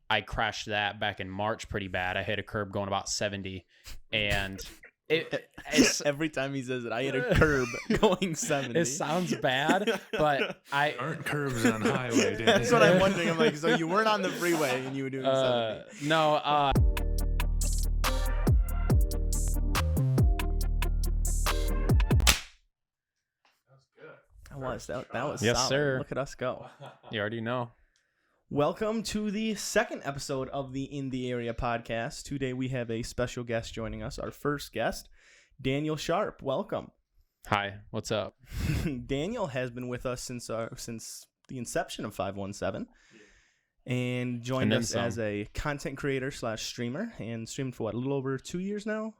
I crashed that back in March pretty bad. I hit a curb going about 70, and every time he says it, I hit a curb going 70. It sounds bad, but aren't curbs on highway. Dude. That's what I'm wondering. I'm like, so you weren't on the freeway and you were doing 70? No. That was yes, solid. sir. Look at us go. You already know. Welcome to the second episode of the In the Area podcast. Today we have a special guest joining us. Our first guest, Daniel Sharp. Welcome. Hi. What's up? Daniel has been with us since the inception of 517, and joined us as a content creator / streamer, and streamed for a little over 2 years now,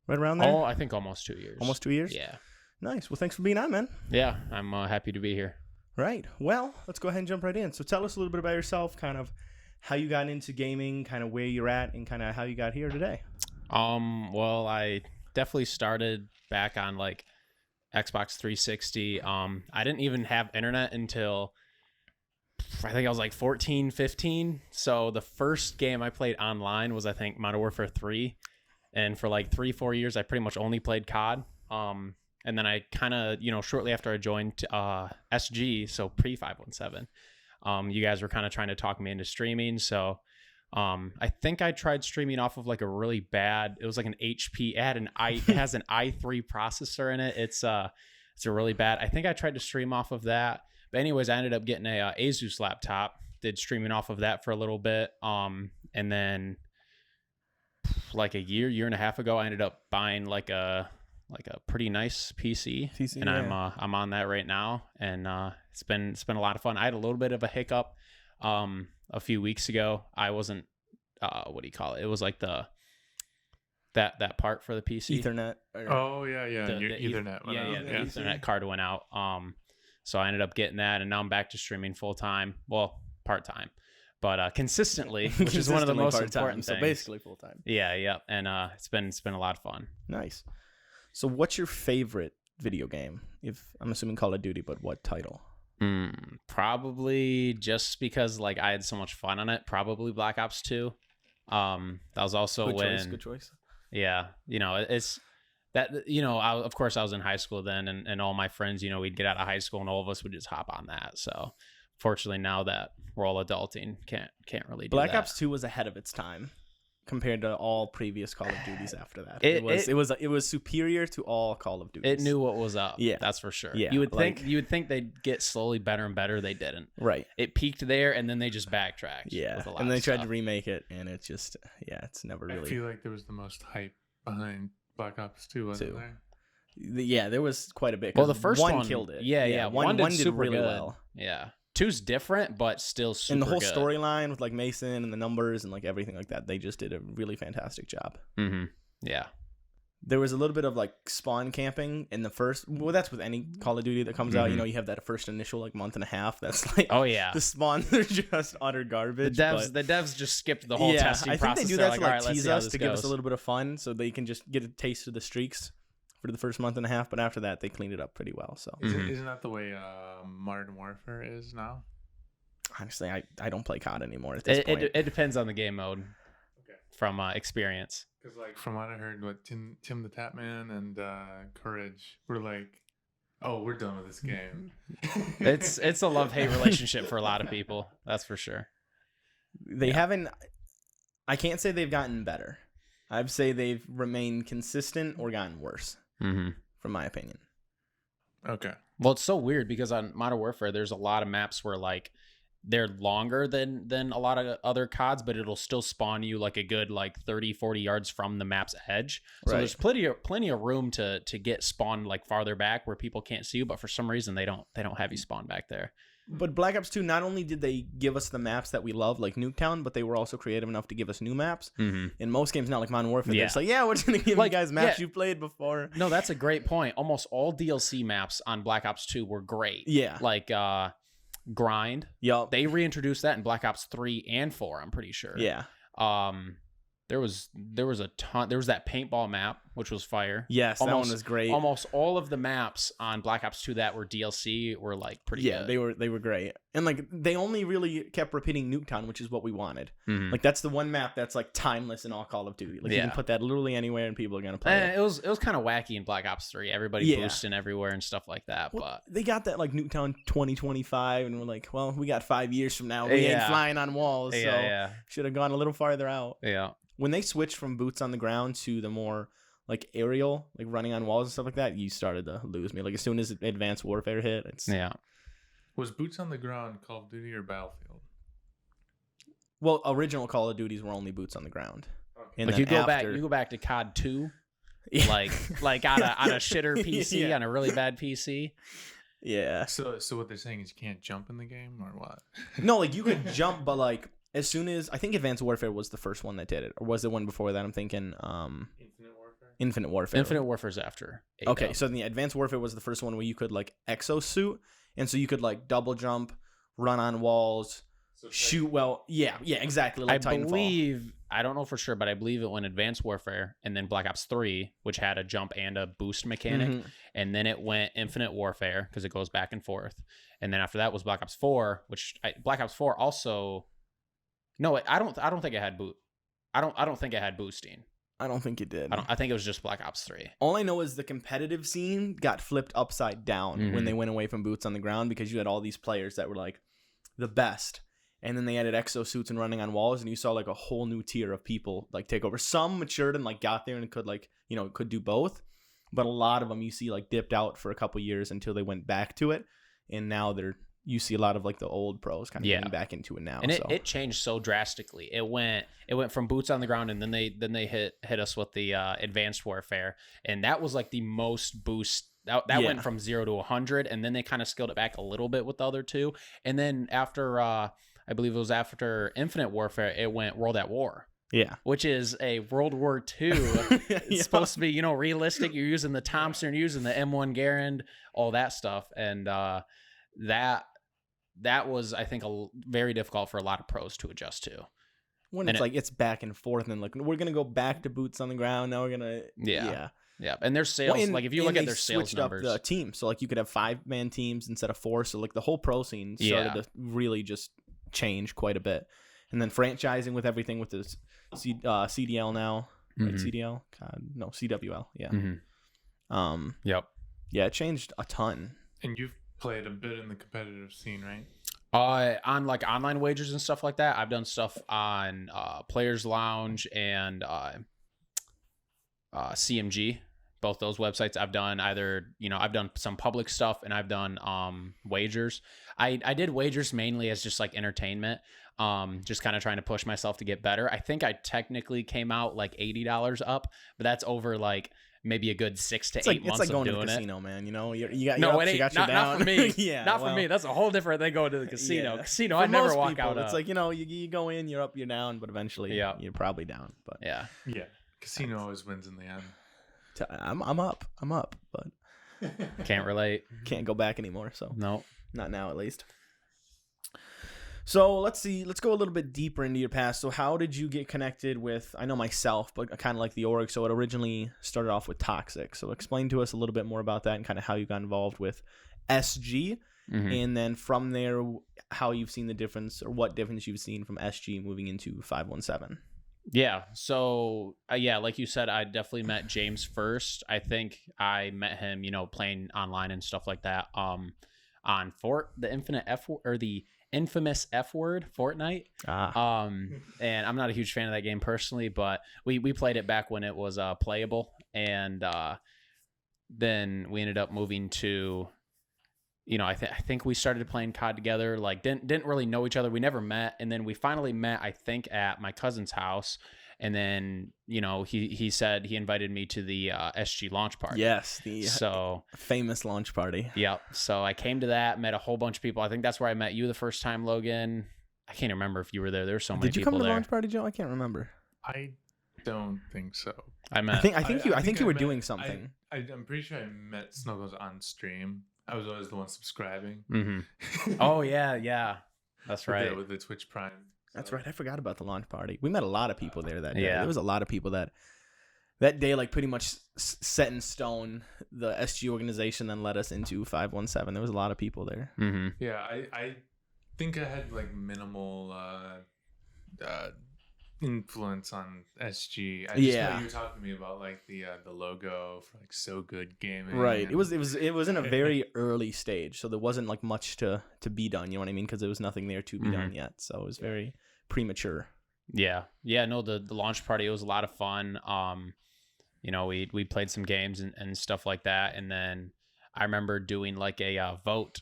right around there. Oh, I think almost 2 years. Almost 2 years. Yeah. Nice. Well, thanks for being on, man. Yeah, I'm happy to be here. Right. Well, let's go ahead and jump right in. So tell us a little bit about yourself, kind of how you got into gaming, kind of where you're at, and kind of how you got here today. Well, I definitely started back on like Xbox 360. I didn't even have internet until I think I was like 14, 15. So the first game I played online was, I think, Modern Warfare 3. And for like 3-4 years, I pretty much only played COD. And then I kind of, shortly after I joined SG, so pre-517, you guys were kind of trying to talk me into streaming. So I think I tried streaming off of like a really bad, it was like an HP, it has an i3 processor in it. It's a really bad, I think I tried to stream off of that. But anyways, I ended up getting a Asus laptop, did streaming off of that for a little bit. And then like a year and a half ago, I ended up buying like a pretty nice PC, and yeah. I'm on that right now, and it's been a lot of fun. I had a little bit of a hiccup a few weeks ago. I wasn't what do you call it? It was like that part for the PC, Ethernet. Oh yeah, the Ethernet. The Ethernet card went out. So I ended up getting that, and now I'm back to streaming full time. Well, part time, but consistently, which is one of the most important things. So basically full time. Yeah, and it's been a lot of fun. Nice. So what's your favorite video game? If I'm assuming Call of Duty, but what title? Probably just because like I had so much fun on it. Probably Black Ops 2. That was also good choice. Yeah, it's that of course I was in high school then, and all my friends, we'd get out of high school and all of us would just hop on that. So fortunately now that we're all adulting, can't really do that. Black Ops 2 was ahead of its time compared to all previous Call of Duties after that. It was superior to all Call of Duties. It knew what was up. Yeah, that's for sure. Yeah, you would think they'd get slowly better and better. They didn't. Right. It peaked there, and then they just backtracked. Yeah, and they tried to remake it, and it just it's never really. I feel like there was the most hype behind Black Ops 2, wasn't there? Yeah, there was quite a bit. Well, the first one killed it. Yeah. One did super really good. well. Yeah. 2's different, but still super good. And the whole storyline with like Mason and the numbers and like everything like that, they just did a really fantastic job. Mm-hmm. Yeah. There was a little bit of like spawn camping in the first. Well, that's with any Call of Duty that comes out. You have that first initial like month and a half. That's like, oh yeah, the spawns are just utter garbage. The devs just skipped the whole testing process. I think they do that like, to tease us, to give us a little bit of fun, so they can just get a taste of the streaks for the first month and a half. But after that, they cleaned it up pretty well. So isn't that the way Modern Warfare is now? Honestly, I don't play COD anymore at this point. It depends on the game mode. Okay. From experience. Because like from what I heard, Tim the Tapman and Courage were like, "Oh, we're done with this game." It's a love-hate relationship for a lot of people. That's for sure. They haven't. I can't say they've gotten better. I'd say they've remained consistent or gotten worse. Mm-hmm. From my opinion. Okay. Well, it's so weird because on Modern Warfare, there's a lot of maps where like they're longer than a lot of other CODs, but it'll still spawn you like a good like 30-40 yards from the map's edge. So there's plenty of room to get spawned like farther back where people can't see you, but for some reason they don't have you spawn back there. But Black Ops 2, not only did they give us the maps that we love, like Nuketown, but they were also creative enough to give us new maps. Mm-hmm. In most games, not like Modern Warfare, they're just like, we're just going to give you guys maps you played before. No, that's a great point. Almost all DLC maps on Black Ops 2 were great. Yeah. Like Grind. Yup. They reintroduced that in Black Ops 3 and 4, I'm pretty sure. Yeah. there was a ton. There was that paintball map, which was fire. Yes, that one was great. Almost all of the maps on Black Ops 2 that were DLC were like pretty good. They were great. And like they only really kept repeating Nuketown, which is what we wanted. Mm-hmm. Like that's the one map that's like timeless in all Call of Duty. Like you can put that literally anywhere and people are gonna play it. It was kind of wacky in Black Ops 3. Everybody boosting everywhere and stuff like that. Well, but they got that like Nuketown 2025, and we're like, well, we got 5 years from now. We ain't flying on walls, so should have gone a little farther out. Yeah. When they switched from boots on the ground to the more like aerial, like running on walls and stuff like that, you started to lose me. Like as soon as Advanced Warfare hit, it's Was boots on the ground Call of Duty or Battlefield? Well, original Call of Duties were only boots on the ground. Okay. And like then you go back to COD 2, like on a shitter PC, on a really bad PC. Yeah. So what they're saying is you can't jump in the game or what? No, like you could jump, but like as soon as I think Advanced Warfare was the first one that did it, or was the one before that? I'm thinking Infinite Warfare. Infinite Warfare's after. Okay, so the Advanced Warfare was the first one where you could like exosuit, and so you could like double jump, run on walls, shoot well. Yeah, exactly. Like Titanfall. I don't know for sure, but I believe it went Advanced Warfare and then Black Ops 3, which had a jump and a boost mechanic, and then it went Infinite Warfare because it goes back and forth, and then after that was Black Ops 4, which Black Ops 4 also. No, I don't think it had boot. I don't think it had boosting. I don't think it did. I think it was just Black Ops 3. All I know is the competitive scene got flipped upside down when they went away from boots on the ground, because you had all these players that were like the best, and then they added exosuits and running on walls, and you saw like a whole new tier of people like take over. Some matured and like got there and could like could do both, but a lot of them you see like dipped out for a couple years until they went back to it, and now you see a lot of like the old pros kind of getting back into it now. And it changed so drastically. It went from boots on the ground, and then they hit us with the Advanced Warfare, and that was like the most boost. That went from 0 to 100, and then they kind of scaled it back a little bit with the other two. And then after I believe it was after Infinite Warfare, it went World at War. Yeah, which is a World War II. It's supposed to be realistic. You're using the Thompson, you're using the M1 Garand, all that stuff, and that was, I think, very difficult for a lot of pros to adjust to. When it's like it's back and forth, and like we're gonna go back to boots on the ground. Now we're gonna yeah. And their sales, like if you look at their sales numbers, up the team, so like you could have 5-man teams instead of 4. So like the whole pro scene started to really just change quite a bit. And then franchising with everything with this CDL now, right? CDL, God, no CWL, it changed a ton. And you've played a bit in the competitive scene, right? On like online wagers and stuff like that, I've done stuff on Players Lounge and CMG. Both those websites I've done I've done some public stuff, and I've done wagers. I did wagers mainly as just like entertainment, just kind of trying to push myself to get better. I think I technically came out like $80 up, but that's over like maybe a good 6 to 8 months of doing it. It's like going to the casino, man. You got not for me. Not for me. That's a whole different thing going to the casino. Casino, I never walk out. It's like you go in, you're up, you're down, but eventually you're probably down. But yeah. Casino always wins in the end. I'm up, but can't relate. Can't go back anymore. So no, not now at least. So let's go a little bit deeper into your past. So how did you get connected with, I know myself, but kind of like the org. So it originally started off with Toxic. So explain to us a little bit more about that and kind of how you got involved with SG. And then from there, how you've seen the difference, or what difference you've seen from SG moving into 517. Yeah. So like you said, I definitely met James first. I think I met him, playing online and stuff like that. On the infamous F word, Fortnite. And I'm not a huge fan of that game personally, but we played it back when it was playable, and then we ended up moving to, I think we started playing COD together. Like didn't really know each other. We never met, and then we finally met, I think, at my cousin's house. And then, he said he invited me to the SG launch party. Yes, the famous launch party. Yep. So I came to that, met a whole bunch of people. I think that's where I met you the first time, Logan. I can't remember if you were there. There were so many people there. Did you come to the launch party, Joe? I can't remember. I don't think so. I think you were doing something. I'm pretty sure I met Snuggles on stream. I was always the one subscribing. Oh yeah, that's right. With the Twitch Prime That's right. I forgot about the launch party. We met a lot of people there that day. Yeah. There was a lot of people that day, like, pretty much set in stone the SG organization, then led us into 517. There was a lot of people there. Mm-hmm. Yeah, I think I had like minimal influence on SG. I just know you were talking to me about like the logo for like So Good Gaming. Right. It was in a very early stage, so there wasn't like much to be done. You know what I mean? Because there was nothing there to be done yet, so it was very premature. Yeah. No, the launch party, it was a lot of fun. You know, we played some games and stuff like that, and then I remember doing like a vote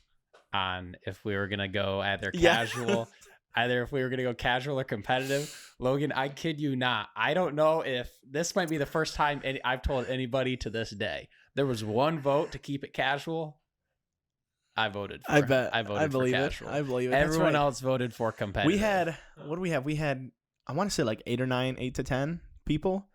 on if we were gonna go either casual. Either if we were going to go casual or competitive. Logan, I kid you not. I don't know if this might be the first time I've told anybody to this day. There was one vote to keep it casual. I voted for it. I voted for casual. I believe it. Everyone else voted for competitive. We had, what do we have? We had, I want to say like 8 to 10 people.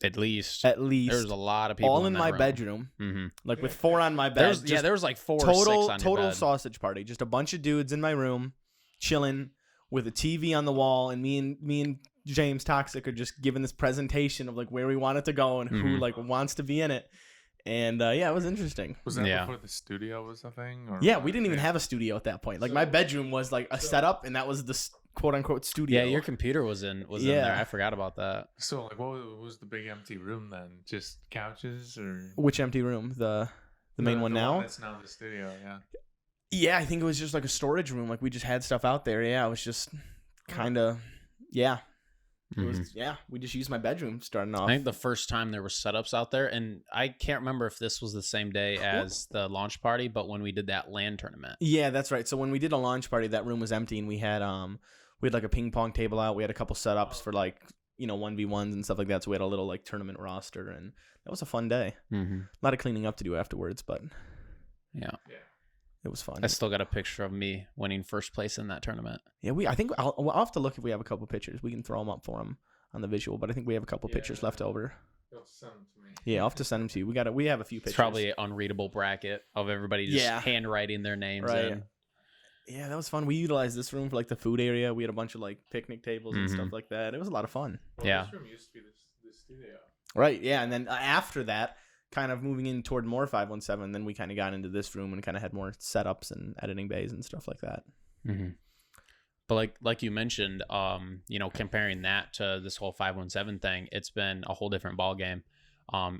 At least. There was a lot of people all in my room. bedroom. Mm-hmm. Like with 4 on my bed. There was like 4 total, or 6 on total your bed. sausage party. Just a bunch of dudes in my room chilling with a TV on the wall, and me and James Toxic are just giving this presentation of like where we want it to go and who like wants to be in it. And it was interesting. Was that before the studio was a thing? Or yeah, we didn't even have a studio at that point. Like my bedroom was like a setup, and that was the quote unquote studio. Yeah, your computer was in there. I forgot about that. So like, what was the big empty room then? Just couches or which empty room? The main one now. That's now the studio. Yeah. Yeah, I think it was just like a storage room. Like we just had stuff out there. Yeah, it was just kind of It was we just used my bedroom starting off. I think the first time there were setups out there, and I can't remember if this was the same day as the launch party, but when we did that LAN tournament. Yeah, that's right. So when we did a launch party, that room was empty, and we had like a ping pong table out. We had a couple setups for like 1v1s and stuff like that. So we had a little like tournament roster, and that was a fun day. Mm-hmm. A lot of cleaning up to do afterwards, but yeah. It was fun. I still got a picture of me winning first place in that tournament. Yeah, I think I'll have to look if we have a couple pictures. We can throw them up for them on the visual, but I think we have a couple pictures left over. You'll have to send them to me. Yeah, I'll have to send them to you. We have a few pictures. It's probably an unreadable bracket of everybody just handwriting their names in. Yeah, that was fun. We utilized this room for like the food area. We had a bunch of like picnic tables and stuff like that. It was a lot of fun. Well, this room used to be the studio. Right, yeah, and then after that, kind of moving in toward more 517, then we kind of got into this room and kind of had more setups and editing bays and stuff like that. Mm-hmm. But like you mentioned, comparing that to this whole 517 thing, it's been a whole different ball game,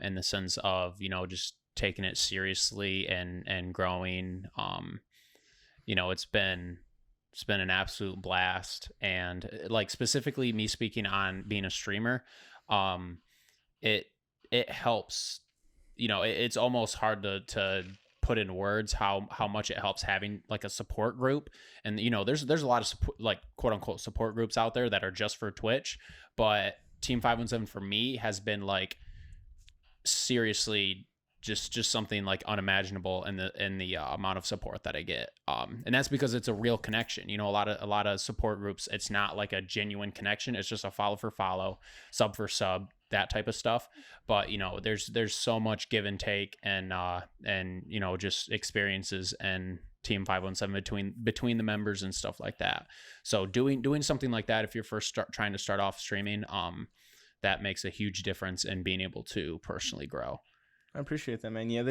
in the sense of just taking it seriously and growing. It's been an absolute blast, and like specifically me speaking on being a streamer, it helps. It's almost hard to put in words how much it helps having like a support group. And there's a lot of support, like quote unquote support groups out there that are just for Twitch, but Team 517 for me has been like seriously just something like unimaginable in the amount of support that I get, and that's because it's a real connection. A lot of support groups, it's not like a genuine connection. It's just a follow for follow, sub for sub, that type of stuff. But there's so much give and take, and just experiences and Team 517 between the members and stuff like that. So doing something like that, if you're first trying to start off streaming, that makes a huge difference in being able to personally grow. I appreciate that, man. Yeah,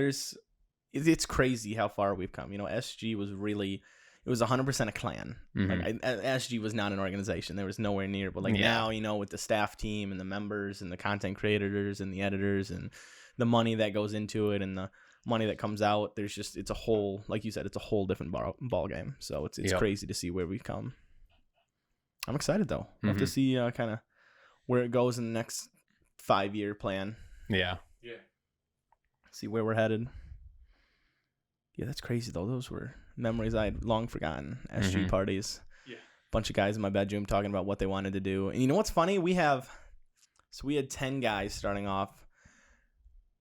it's crazy how far we've come. SG was it was 100% a clan. Mm-hmm. Like, SG was not an organization. There was nowhere near. But like now, with the staff team and the members and the content creators and the editors and the money that goes into it and the money that comes out, it's a whole, like you said, it's a whole different ball game. So it's crazy to see where we've come. I'm excited though. We'll have to see kind of where it goes in the next 5-year plan. Yeah. See where we're headed. Yeah, that's crazy though. Those were memories I had long forgotten. SG parties. Yeah. Bunch of guys in my bedroom talking about what they wanted to do. And you know what's funny? We had 10 guys starting off.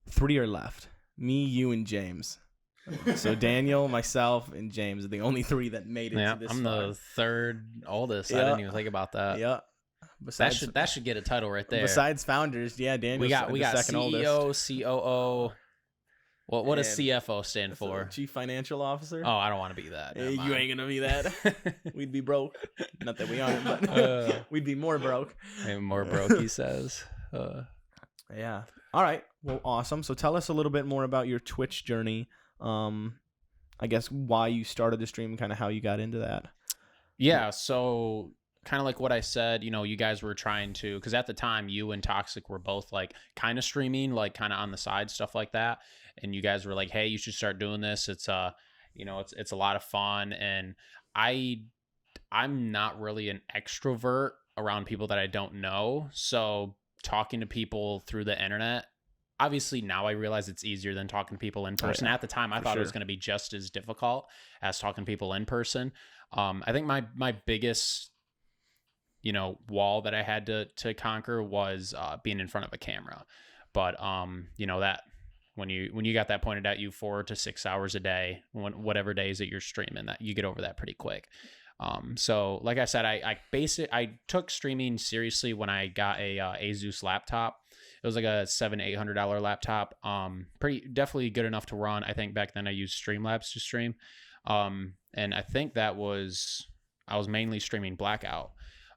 3 are left. Me, you, and James. So Daniel, myself, and James are the only 3 that made it to this I'm far. the third oldest. I didn't even think about that. Yeah. That should get a title right there. Besides founders, Daniel. We got second CEO, oldest. COO. What does CFO stand for? Chief Financial Officer. Oh, I don't want to be that. You ain't gonna be that. We'd be broke. Not that we aren't, but we'd be more broke. Maybe more broke, he says. Yeah. All right. Well, awesome. So tell us a little bit more about your Twitch journey. I guess why you started the stream, kind of how you got into that. Yeah. So kind of like what I said, you guys were trying to, because at the time you and Toxic were both like kind of streaming, like kind of on the side, stuff like that. And you guys were like, hey, you should start doing this. It's it's a lot of fun. And I'm not really an extrovert around people that I don't know. So talking to people through the internet, obviously now I realize it's easier than talking to people in person. At the time, I thought it was going to be just as difficult as talking to people in person. I think my biggest, wall that I had to conquer was being in front of a camera. But, that when you got that pointed at you 4 to 6 hours a day, whatever days that you're streaming, that you get over that pretty quick. So like I said, I took streaming seriously when I got a Asus laptop. It was like a $700-800 laptop. Definitely good enough to run. I think back then I used Streamlabs to stream. And I think I was mainly streaming Blackout.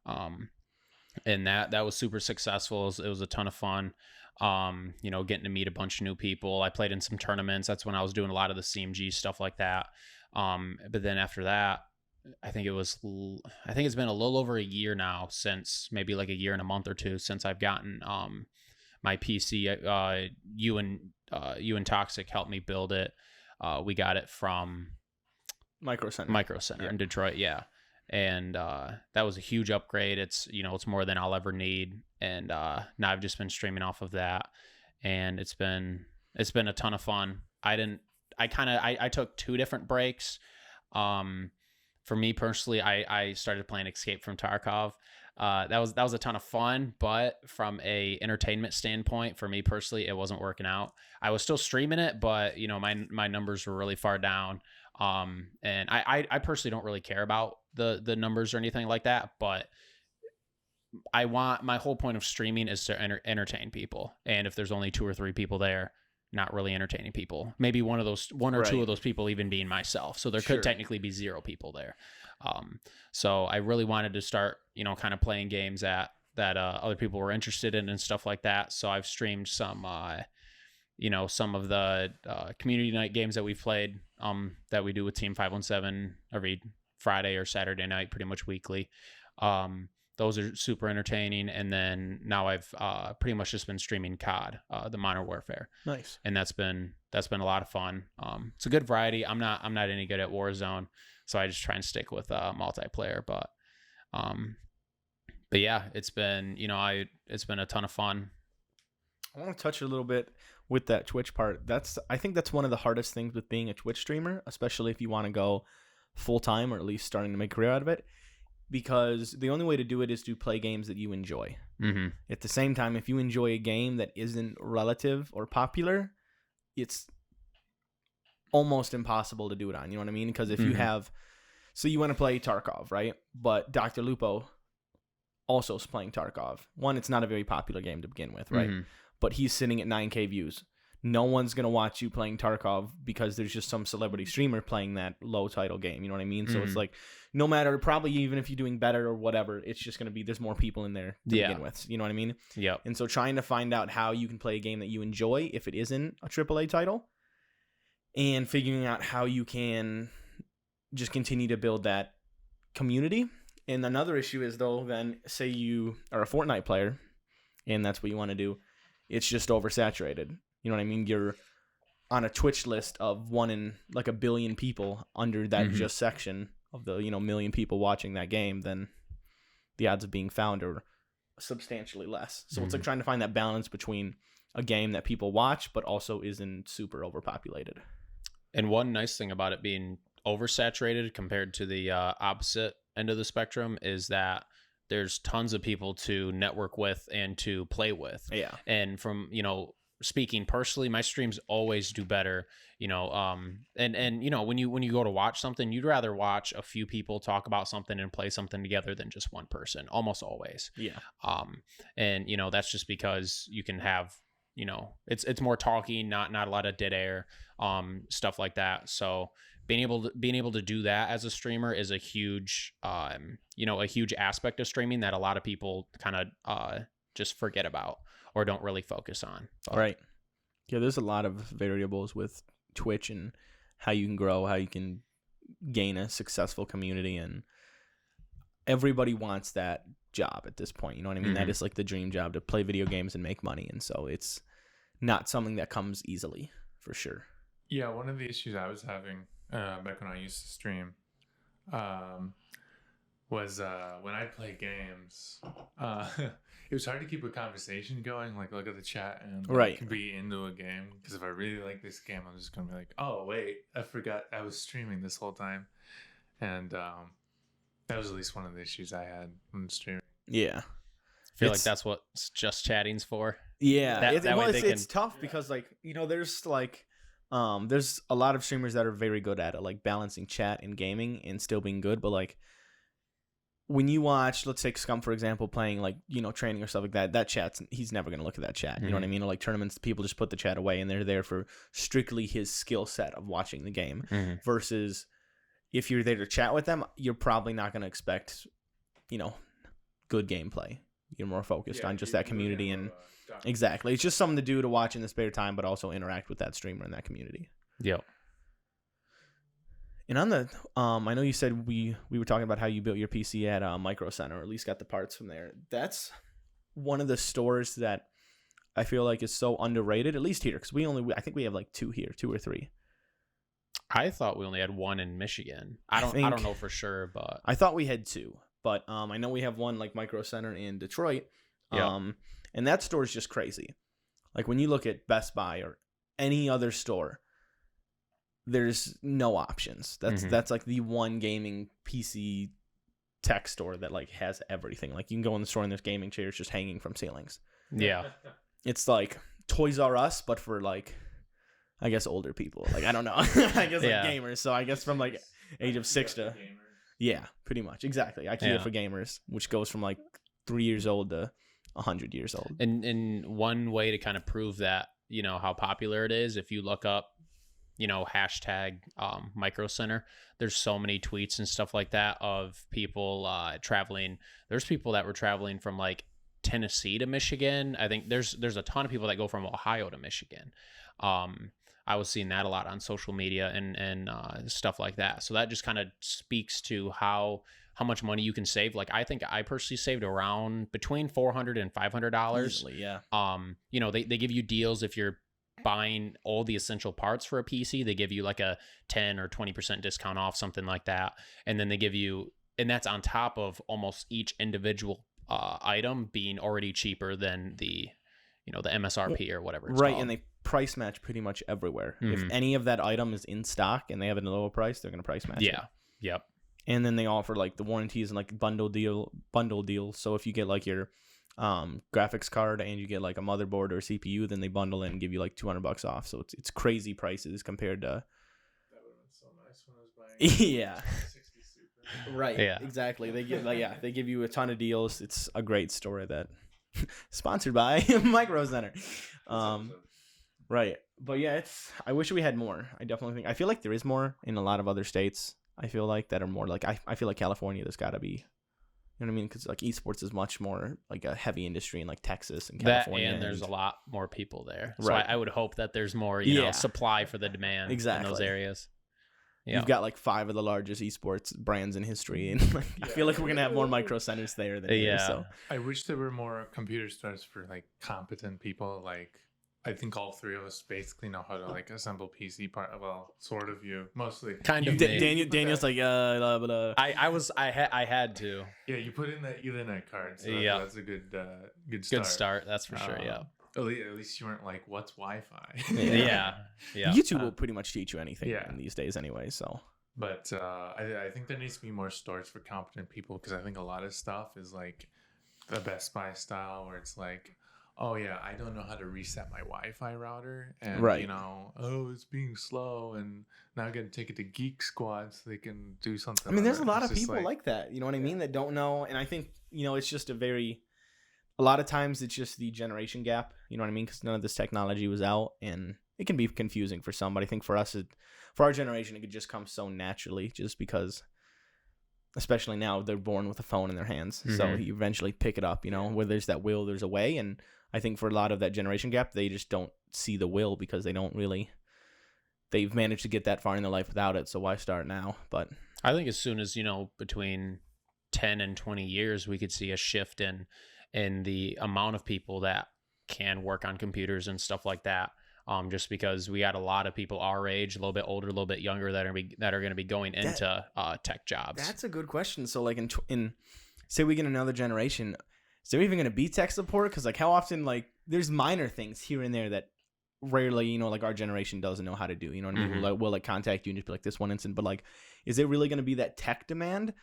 And that was super successful. It was a ton of fun. Getting to meet a bunch of new people. I played in some tournaments. That's when I was doing a lot of the CMG stuff like that. But then after that, I think it's been a little over a year now, since maybe like a year and a month or two since I've gotten my PC. You and Toxic helped me build it. We got it from Micro Center in Detroit. Yeah. And that was a huge upgrade. It's more than I'll ever need. And now I've just been streaming off of that, and it's been a ton of fun. I took 2 different breaks. For me personally, I started playing Escape from Tarkov. That was a ton of fun, but from a entertainment standpoint, for me personally, it wasn't working out. I was still streaming it, but my numbers were really far down. And I personally don't really care about the numbers or anything like that, but my whole point of streaming is to entertain people. And if there's only 2 or 3 people there, not really entertaining people, maybe one or 2 of those people even being myself. So there could technically be 0 people there. So I really wanted to start, kind of playing games that other people were interested in and stuff like that. So I've streamed some of the community night games that we've played, that we do with Team 517 every Friday or Saturday night, pretty much weekly. Those are super entertaining. And then now I've pretty much just been streaming COD, the Modern Warfare. Nice. And that's been a lot of fun. It's a good variety. I'm not any good at Warzone, so I just try and stick with multiplayer. But yeah, it's been it's been a ton of fun. I want to touch a little bit with that Twitch part. I think that's one of the hardest things with being a Twitch streamer, especially if you want to go full time or at least starting to make a career out of it. Because the only way to do it is to play games that you enjoy. Mm-hmm. At the same time, if you enjoy a game that isn't relative or popular, it's almost impossible to do it on. You know what I mean? Because if you have... So you want to play Tarkov, right? But Dr. Lupo also is playing Tarkov. One, it's not a very popular game to begin with, right? Mm-hmm. But he's sitting at 9K views. No one's going to watch you playing Tarkov because there's just some celebrity streamer playing that low title game. You know what I mean? So it's like, no matter, probably even if you're doing better or whatever, it's just going to be, there's more people in there to begin with. You know what I mean? Yeah. And so trying to find out how you can play a game that you enjoy if it isn't a AAA title, and figuring out how you can just continue to build that community. And another issue is, though, then say you are a Fortnite player and that's what you want to do. It's just oversaturated. You know what I mean? You're on a Twitch list of 1 in like a billion people under that just section of the, million people watching that game, then the odds of being found are substantially less. So it's like trying to find that balance between a game that people watch, but also isn't super overpopulated. And one nice thing about it being oversaturated compared to the opposite end of the spectrum is that there's tons of people to network with and to play with. Yeah. And from, speaking personally, my streams always do better, and when you go to watch something, you'd rather watch a few people talk about something and play something together than just one person, almost always. Yeah. And that's just because you can have it's more talking, not a lot of dead air, stuff like that. So being able to do that as a streamer is a huge, a huge aspect of streaming that a lot of people kind of just forget about or don't really focus on. But. Right. Yeah, there's a lot of variables with Twitch and how you can grow, how you can gain a successful community, and everybody wants that job at this point. You know what I mean? That is like the dream job, to play video games and make money. And so it's not something that comes easily, for sure. Yeah, one of the issues I was having back when I used to stream was when I play games, it was hard to keep a conversation going, like look at the chat and right. be into a game. Because if I really like this game, I'm just going to be like, oh, wait, I forgot I was streaming this whole time. And that was at least one of the issues I had when streaming. Yeah. I feel like that's what just chatting's for. Yeah. It's tough because, like, there's like, there's a lot of streamers that are very good at it, like balancing chat and gaming and still being good. But like, when you watch, let's take Scum, for example, playing like, training or stuff like that chat's, he's never going to look at that chat. You know what I mean? Or like tournaments, people just put the chat away and they're there for strictly his skill set of watching the game versus if you're there to chat with them, you're probably not going to expect, good gameplay. You're more focused on just that community and exactly. It's just something to do to watch in the spare time, but also interact with that streamer in that community. Yep. And on the, I know you said we were talking about how you built your PC at Micro Center, or at least got the parts from there. That's one of the stores that I feel like is so underrated, at least here, because I think we have like 2 here, 2 or 3. I thought we only had 1 in Michigan. I don't know for sure, but I thought we had 2, but I know we have one like Micro Center in Detroit. And that store is just crazy. Like when you look at Best Buy or any other store, there's no options. That's like the one gaming PC tech store that like has everything. Like you can go in the store and there's gaming chairs just hanging from ceilings. Yeah. It's like Toys R Us, but for like, I guess older people. Like I don't know. I guess like gamers. So I guess from like age of 6 to pretty much. Exactly. IKEA for gamers, which goes from like 3 years old to 100 years old. And one way to kind of prove that, how popular it is, if you look up hashtag Micro Center, there's so many tweets and stuff like that of people traveling. There's people that were traveling from like Tennessee to Michigan. I think there's a ton of people that go from Ohio to Michigan. I was seeing that a lot on social media and stuff like that. So that just kind of speaks to how much money you can save. Like I think I personally saved around between $400 and $500. Easily, yeah. They give you deals if you're buying all the essential parts for a PC. They give you like a 10 or 20% discount off, something like that. And then they give you, and that's on top of almost each individual item being already cheaper than the MSRP or whatever it's right called. And they price match pretty much everywhere. If any of that item is in stock and they have it at a lower price, they're going to price match it. Yep. And then they offer like the warranties and like bundle deals. So if you get like your graphics card and you get like a motherboard or a CPU, then they bundle it and give you like $200 off. So it's crazy prices compared to. That would have been so nice when I was buying. Yeah. 60 Super. Right. Yeah. Exactly. They give you a ton of deals. It's a great store that sponsored by Micro Center. Right. But yeah, I wish we had more. I feel like there is more in a lot of other states. I feel like that are more like I feel like California. There's got to be. You know what I mean? Because like esports is much more like a heavy industry in like Texas and California. And there's a lot more people there. Right. So I would hope that there's more, supply for the demand in those areas. Yeah. You've got like 5 of the largest esports brands in history, and like, I feel like we're gonna have more Micro Centers there than here. So I wish there were more computer stores for like competent people. Like I think all 3 of us basically know how to like assemble PC part. Well, sort of you, mostly. Kind of. Daniel's like I had to. Yeah, you put in that Ethernet card. So that's a good start. Good start. That's for sure. Yeah. At least you weren't like, what's Wi-Fi? Yeah. YouTube will pretty much teach you anything in these days anyway. So. But I think there needs to be more stores for competent people, because I think a lot of stuff is like the Best Buy style where it's like, oh yeah, I don't know how to reset my Wi-Fi router, and it's being slow, and now I'm gonna take it to Geek Squad so they can do something. I mean, there's a lot of people like that. You know what I mean? That don't know, and I think it's just a very a lot of times it's just the generation gap. You know what I mean? Because none of this technology was out, and it can be confusing for some. But I think for us, for our generation, it could just come so naturally, just because, especially now, they're born with a phone in their hands. Mm-hmm. So you eventually pick it up. You know, where there's that will, there's a way. And I think for a lot of that generation gap, they just don't see the will because they don't really. They've managed to get that far in their life without it. So why start now? But I think as soon as, between 10 and 20 years, we could see a shift in the amount of people that can work on computers and stuff like that. Just because we got a lot of people our age, a little bit older, a little bit younger that are going to be going into tech jobs. That's a good question. So like in say we get another generation, is there even going to be tech support? Because like how often, like there's minor things here and there that rarely, like our generation doesn't know how to do. You know what I mean? Mm-hmm. We'll contact you and just be like this one instant. But like, is there really going to be that tech demand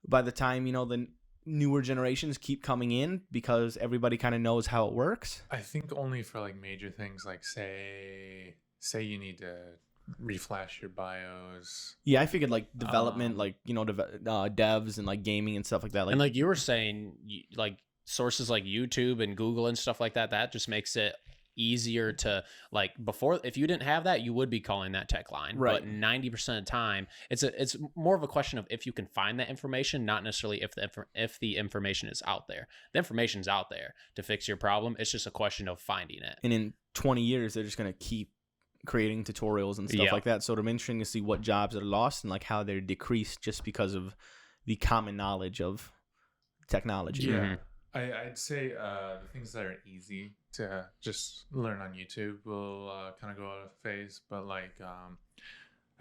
by the time, the newer generations keep coming in because everybody kind of knows how it works? I think only for like major things, like say you need to reflash your BIOS. Yeah, I figured like development, like devs and like gaming and stuff like that. Like, and like you were saying, like sources like YouTube and Google and stuff like that. That just makes it easier to, like, before, if you didn't have that, you would be calling that tech line, right? But 90% of the time it's more of a question of if you can find that information, not necessarily if the information is out there. The information's out there to fix your problem. It's just a question of finding it. And in 20 years they're just going to keep creating tutorials and stuff like that, so it'll be interesting to see what jobs are lost and like how they're decreased just because of the common knowledge of technology. I'd say the things that are easy to just learn on YouTube will kind of go out of phase. But like,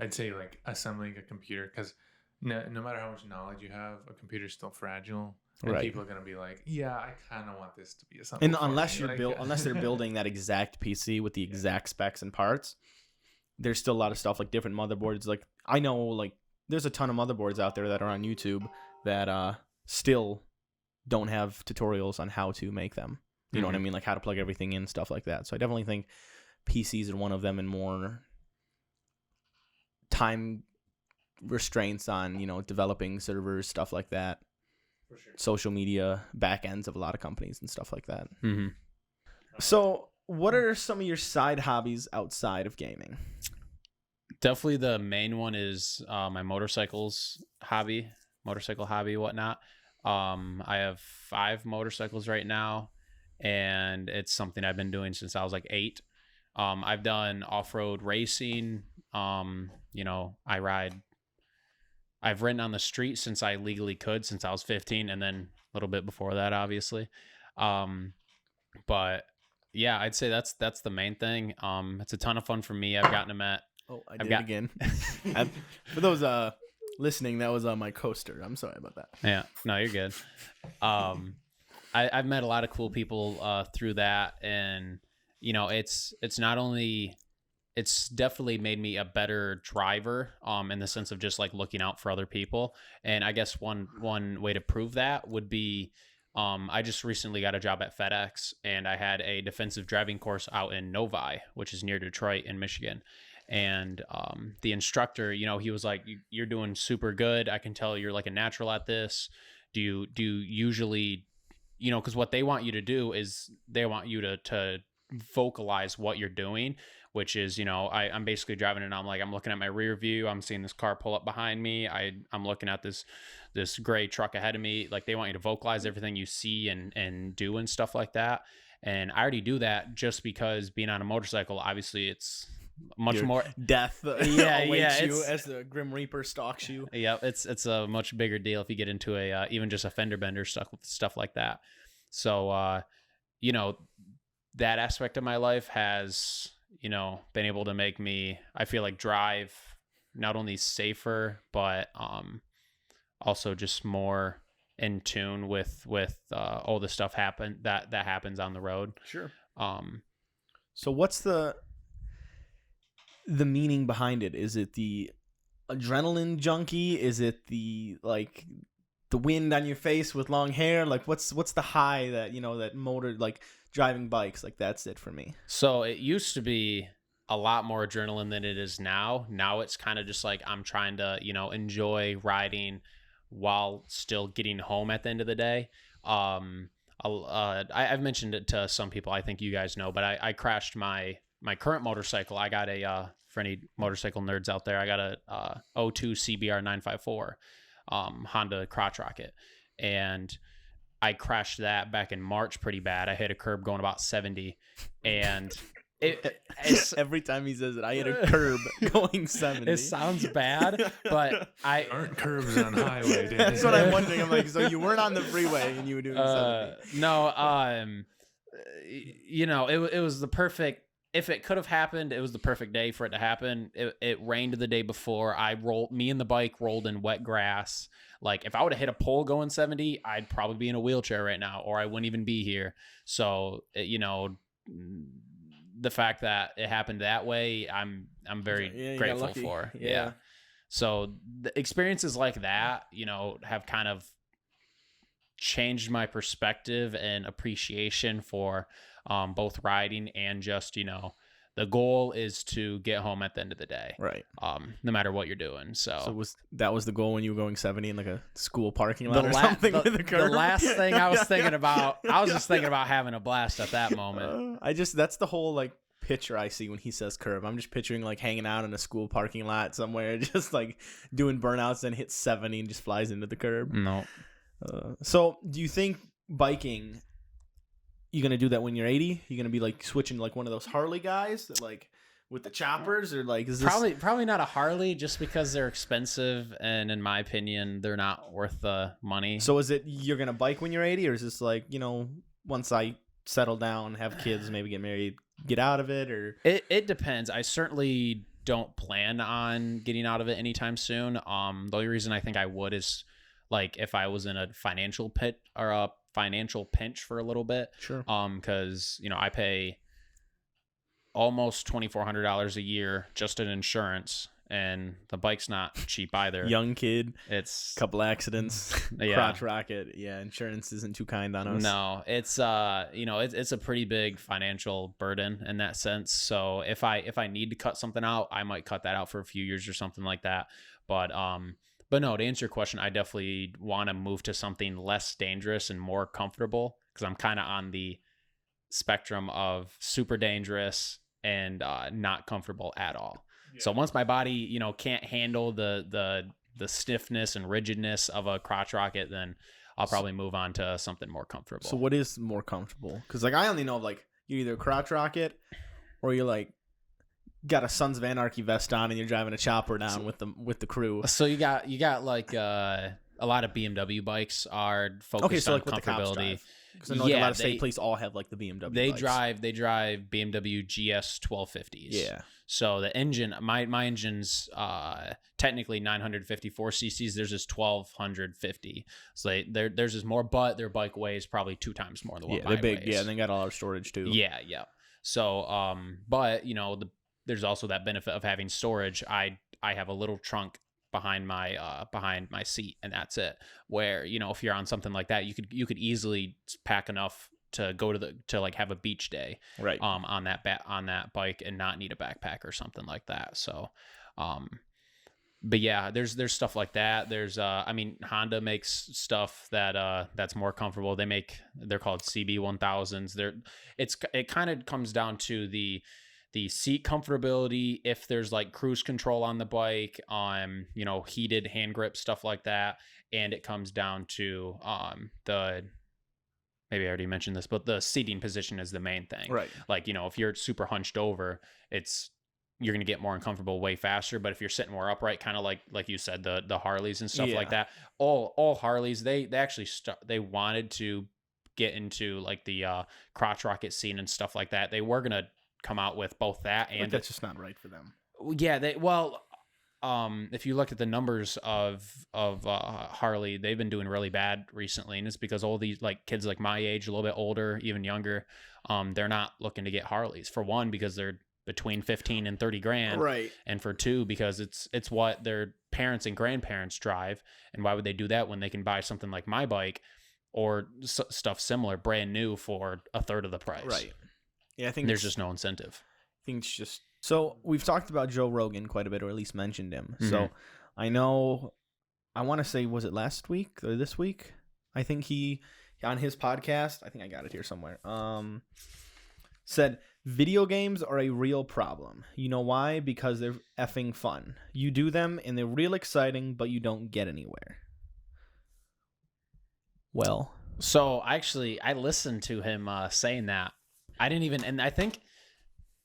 I'd say like assembling a computer, because no matter how much knowledge you have, a computer's still fragile. And people are gonna be like, yeah, I kind of want this to be assembled. And unless unless they're building that exact PC with the exact specs and parts, there's still a lot of stuff like different motherboards. Like I know, like there's a ton of motherboards out there that are on YouTube that still don't have tutorials on how to make them. You know what I mean? Like how to plug everything in, stuff like that. So I definitely think PCs are one of them, and more time restraints on, developing servers, stuff like that. For sure. Social media back ends of a lot of companies and stuff like that. Mm-hmm. So what are some of your side hobbies outside of gaming? Definitely the main one is my motorcycle hobby, whatnot. I have 5 motorcycles right now, and it's something I've been doing since I was like 8. I've done off-road racing. I've ridden on the street since I legally could, since I was 15, and then a little bit before that, obviously. But yeah, I'd say that's the main thing. It's a ton of fun for me. I've gotten them at. Oh, I did again. For those listening, that was on my coaster. I'm sorry about that. Yeah, no, you're good. I've met a lot of cool people through that, and it's not only, it's definitely made me a better driver in the sense of just like looking out for other people. And I guess one way to prove that would be I just recently got a job at FedEx, and I had a defensive driving course out in Novi, which is near Detroit in Michigan. And the instructor, he was like, you're doing super good. I can tell you're like a natural at this. Do you usually, because what they want you to do is they want you to vocalize what you're doing, which is, I'm basically driving and I'm looking at my rear view. I'm seeing this car pull up behind me. I'm looking at this gray truck ahead of me. Like, they want you to vocalize everything you see and do and stuff like that. And I already do that just because being on a motorcycle, obviously it's much more death awaits you as the Grim Reaper stalks you. Yeah, it's a much bigger deal if you get into a even just a fender bender stuff like that. So that aspect of my life has been able to make me, I feel like, drive not only safer but also just more in tune with all the stuff that happens on the road. Sure. So what's the meaning behind it? Is it the adrenaline junkie? Is it the wind on your face with long hair? Like what's the high that that motor, like driving bikes, like that's it for me. So it used to be a lot more adrenaline than it is now. Now it's kind of just like I'm trying to enjoy riding while still getting home at the end of the day. I've mentioned it to some people. I think you guys know, but I crashed my current motorcycle. I got for any motorcycle nerds out there, I got a 02 CBR 954 Honda crotch rocket, and I crashed that back in March pretty bad. I hit a curb going about 70, and it's every time he says it, I hit a curb going 70. It sounds bad, but aren't curbs on highway. Dude. That's what I'm wondering. I'm like, so you weren't on the freeway and you were doing 70? No, you know, it was the perfect. If it could have happened, it was the perfect day for it to happen. It rained the day before. Me and the bike rolled in wet grass. Like, if I would have hit a pole going 70, I'd probably be in a wheelchair right now, or I wouldn't even be here. So, you know, the fact that it happened that way, I'm very grateful for. Yeah. So the experiences like that, you know, have kind of changed my perspective and appreciation for both riding and just, you know, the goal is to get home at the end of the day, right? No matter what you're doing. So that was the goal when you were going 70 in like a school parking lot or something with a curb? The last thing I was thinking about, I was just thinking about having a blast at that moment. That's the whole like picture I see when he says curb. I'm just picturing like hanging out in a school parking lot somewhere, just like doing burnouts and hits 70 and just flies into the curb. No. So do you think biking, you gonna do that when you're 80? You gonna be like switching to like one of those Harley guys that like with the choppers, or like is this probably not a Harley, just because they're expensive and in my opinion they're not worth the money. So is it you're gonna bike when you're 80, or is this like, you know, once I settle down, have kids, maybe get married, get out of it? Or it depends. I certainly don't plan on getting out of it anytime soon. The only reason I think I would is like if I was in a financial pit or a financial pinch for a little bit. Sure. Because, you know, I pay almost $2,400 a year just in insurance, and the bike's not cheap either. Young kid, it's couple accidents, crotch rocket. Yeah, insurance isn't too kind on us. No, it's you know, it's a pretty big financial burden in that sense. So if I need to cut something out, I might cut that out for a few years or something like that. But no, to answer your question, I definitely want to move to something less dangerous and more comfortable, because I'm kind of on the spectrum of super dangerous and not comfortable at all. Yeah. So once my body, you know, can't handle the stiffness and rigidness of a crotch rocket, then I'll probably move on to something more comfortable. So what is more comfortable? Because like I only know like you're either a crotch rocket or you're like got a Sons of Anarchy vest on and you're driving a chopper down with the crew. So you got like a lot of BMW bikes are focused on comfortability. Because I know like a lot of state police all have like the BMW. They bikes. drive BMW GS 1250s. Yeah. So the engine, my engine's technically 954 cc's. Theirs is 1250. So theirs is more, but their bike weighs probably 2 times more than what mine they're big. weighs. Yeah, and they got a lot of storage too. Yeah. So but you know there's also that benefit of having storage. I have a little trunk behind my seat, and that's it. Where, you know, if you're on something like that, you could easily pack enough to go to like have a beach day, right? On that bike and not need a backpack or something like that. So, but yeah, there's stuff like that. There's I mean, Honda makes stuff that's more comfortable. They're called CB 1000s. It kind of comes down to the seat comfortability, if there's like cruise control on the bike, you know, heated hand grip, stuff like that. And it comes down to maybe I already mentioned this, but the seating position is the main thing. Right. Like, you know, if you're super hunched over, you're going to get more uncomfortable way faster. But if you're sitting more upright, kind of like you said, the Harleys and stuff like that, all Harleys, they actually they wanted to get into like the crotch rocket scene and stuff like that. They were going to come out with both that and that's just not right for them. Yeah, if you look at the numbers of Harley, they've been doing really bad recently, and it's because all these like kids like my age, a little bit older, even younger, they're not looking to get Harleys. For one, because they're between 15 and 30 grand, right? And for two, because it's what their parents and grandparents drive, and why would they do that when they can buy something like my bike or stuff similar, brand new, for a third of the price? Right. Yeah, I think there's just no incentive. I think it's just so we've talked about Joe Rogan quite a bit, or at least mentioned him. Mm-hmm. So I know, I want to say, was it last week or this week? I think he on his podcast. I think I got it here somewhere. Said video games are a real problem. You know why? Because they're effing fun. You do them and they're real exciting, but you don't get anywhere. Well, so I listened to him saying that. I didn't even, and I think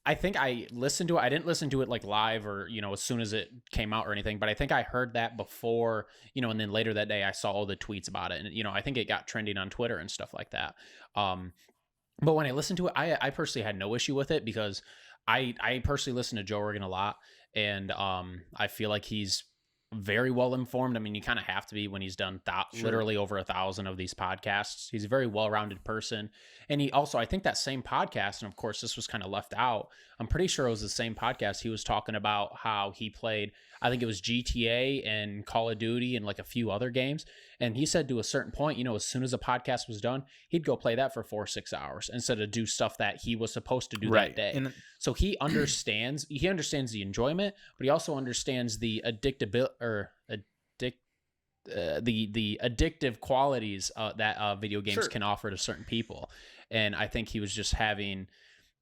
I listened to it. I didn't listen to it like live or, as soon as it came out or anything, but I think I heard that before, and then later that day I saw all the tweets about it. And, I think it got trending on Twitter and stuff like that. But when I listened to it, I personally had no issue with it because I personally listen to Joe Rogan a lot. And I feel like he's very well informed. I mean, you kind of have to be when he's done literally over 1,000 of these podcasts. He's a very well-rounded person. And he also, I think that same podcast, and of course this was kind of left out, I'm pretty sure it was the same podcast. He was talking about how he played, I think it was GTA and Call of Duty and like a few other games. And he said to a certain point, as soon as the podcast was done, he'd go play that for 4 or 6 hours instead of do stuff that he was supposed to do that day. And so he understands the enjoyment, but he also understands the the addictive qualities that video games can offer to certain people. And I think he was just having,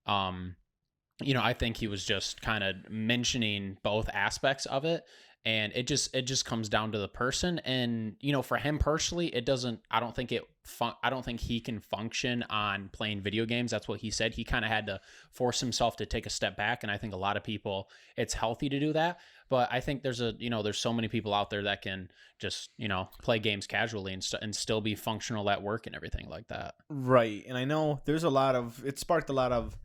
I think he was just kind of mentioning both aspects of it. And it just comes down to the person. And, for him personally, I don't think he can function on playing video games. That's what he said. He kind of had to force himself to take a step back. And I think a lot of people, it's healthy to do that. But I think there's so many people out there that can just, play games casually and still be functional at work and everything like that. Right. And I know it sparked a lot of,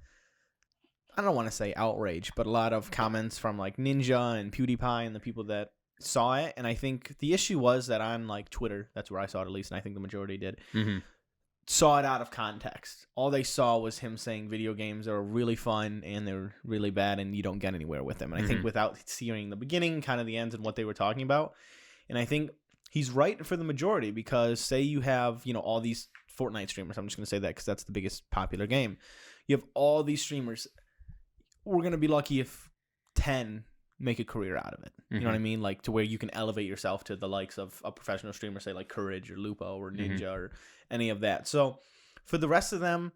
I don't want to say outrage, but a lot of comments from like Ninja and PewDiePie and the people that saw it. And I think the issue was that on like Twitter, that's where I saw it at least, and I think the majority did, saw it out of context. All they saw was him saying video games are really fun and they're really bad and you don't get anywhere with them. And I think without seeing the beginning, kind of the ends and what they were talking about, and I think he's right for the majority because say you have, all these Fortnite streamers, I'm just going to say that because that's the biggest popular game. You have all these streamers. We're going to be lucky if 10 make a career out of it. You know what I mean? Like to where you can elevate yourself to the likes of a professional streamer, say like Courage or Lupo or Ninja or any of that. So for the rest of them,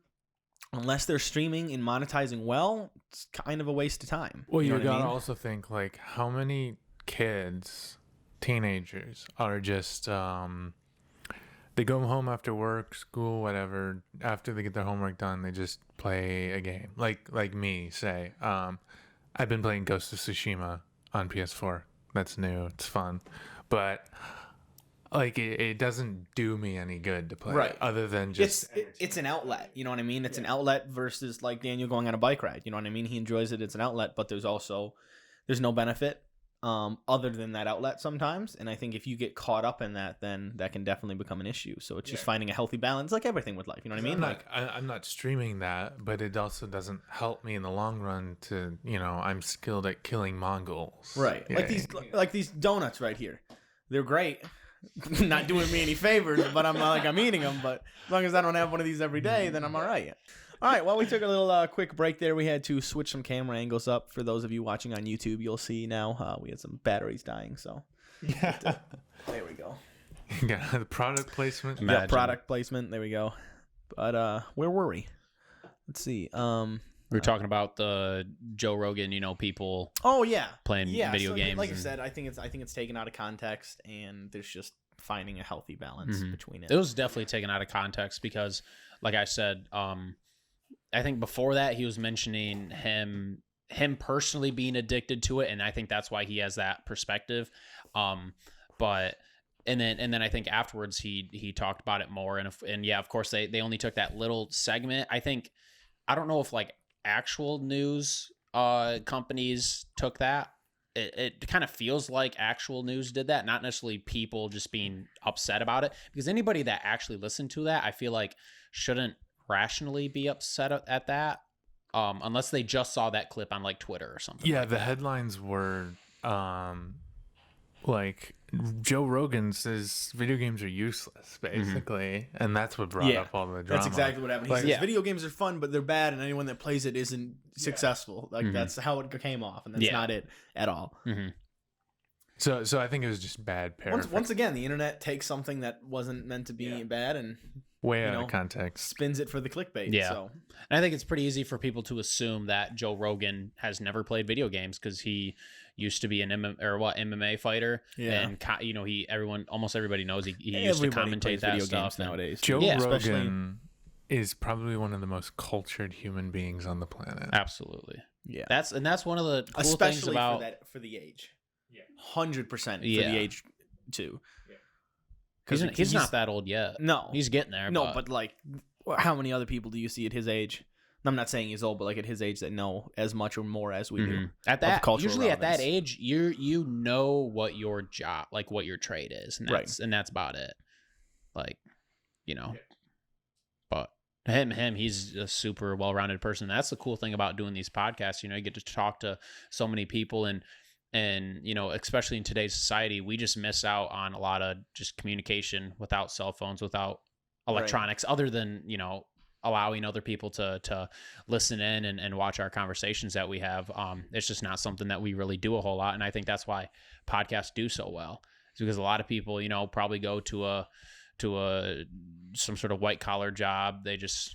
unless they're streaming and monetizing well, it's kind of a waste of time. Well, you gotta also think like how many kids, teenagers are just they go home after work, school, whatever. After they get their homework done, they just play a game. Like me, say. I've been playing Ghost of Tsushima on PS4. That's new. It's fun. But like it doesn't do me any good to play. Right. Other than just it's an outlet. You know what I mean? It's an outlet versus like Daniel going on a bike ride. You know what I mean? He enjoys it. It's an outlet, but there's no benefit other than that outlet sometimes. And I think if you get caught up in that, then that can definitely become an issue. So it's just finding a healthy balance, like everything with life. You know what I mean? I'm not streaming that, but it also doesn't help me in the long run to, I'm skilled at killing Mongols. Right. Yeah. Like these donuts right here. They're great. Not doing me any favors, but I'm eating them. But as long as I don't have one of these every day, then I'm all right. All right, well, we took a little quick break there. We had to switch some camera angles up. For those of you watching on YouTube, you'll see now we had some batteries dying. So there we go. Yeah, the product placement. Yeah, product placement. There we go. But where were we? Let's see. We were talking about the Joe Rogan, people. Oh yeah, playing video games. Like I said, I think it's taken out of context, and there's just finding a healthy balance between it. It was definitely taken out of context because, like I said, I think before that he was mentioning him personally being addicted to it, and I think that's why he has that perspective. But and then I think afterwards he talked about it more, and yeah, of course they only took that little segment. I don't know if like actual news companies took that. It kind of feels like actual news did that, not necessarily people just being upset about it, because anybody that actually listened to that, I feel like shouldn't rationally be upset at that, unless they just saw that clip on like Twitter or something. Yeah, the headlines were like Joe Rogan says video games are useless, basically, and that's what brought up all the drama. That's exactly what happened. He says video games are fun, but they're bad, and anyone that plays it isn't successful. Like that's how it came off, and that's not it at all. So I think it was just bad paraphrase. Once again, the internet takes something that wasn't meant to be bad and way out of context. Spins it for the clickbait. Yeah. So. And I think it's pretty easy for people to assume that Joe Rogan has never played video games because he used to be an MMA fighter. Yeah. And almost everybody knows he used to commentate that stuff nowadays. Joe Rogan is probably one of the most cultured human beings on the planet. Absolutely. Yeah. That's one of the cool especially things about for the age. Yeah. 100% for the age too. Yeah. He's not that old yet. No. He's getting there. No, but like how many other people do you see at his age? I'm not saying he's old, but like at his age that know as much or more as we do. At that usually relevance. At that age, you know what your job, like what your trade is, and that's about it. Like, but he's a super well-rounded person. That's the cool thing about doing these podcasts. You get to talk to so many people, and especially in today's society, we just miss out on a lot of just communication without cell phones, without electronics, other than allowing other people to listen in and watch our conversations that we have. It's just not something that we really do a whole lot, and I think that's why podcasts do so well. It's because a lot of people probably go to some sort of white collar job. They just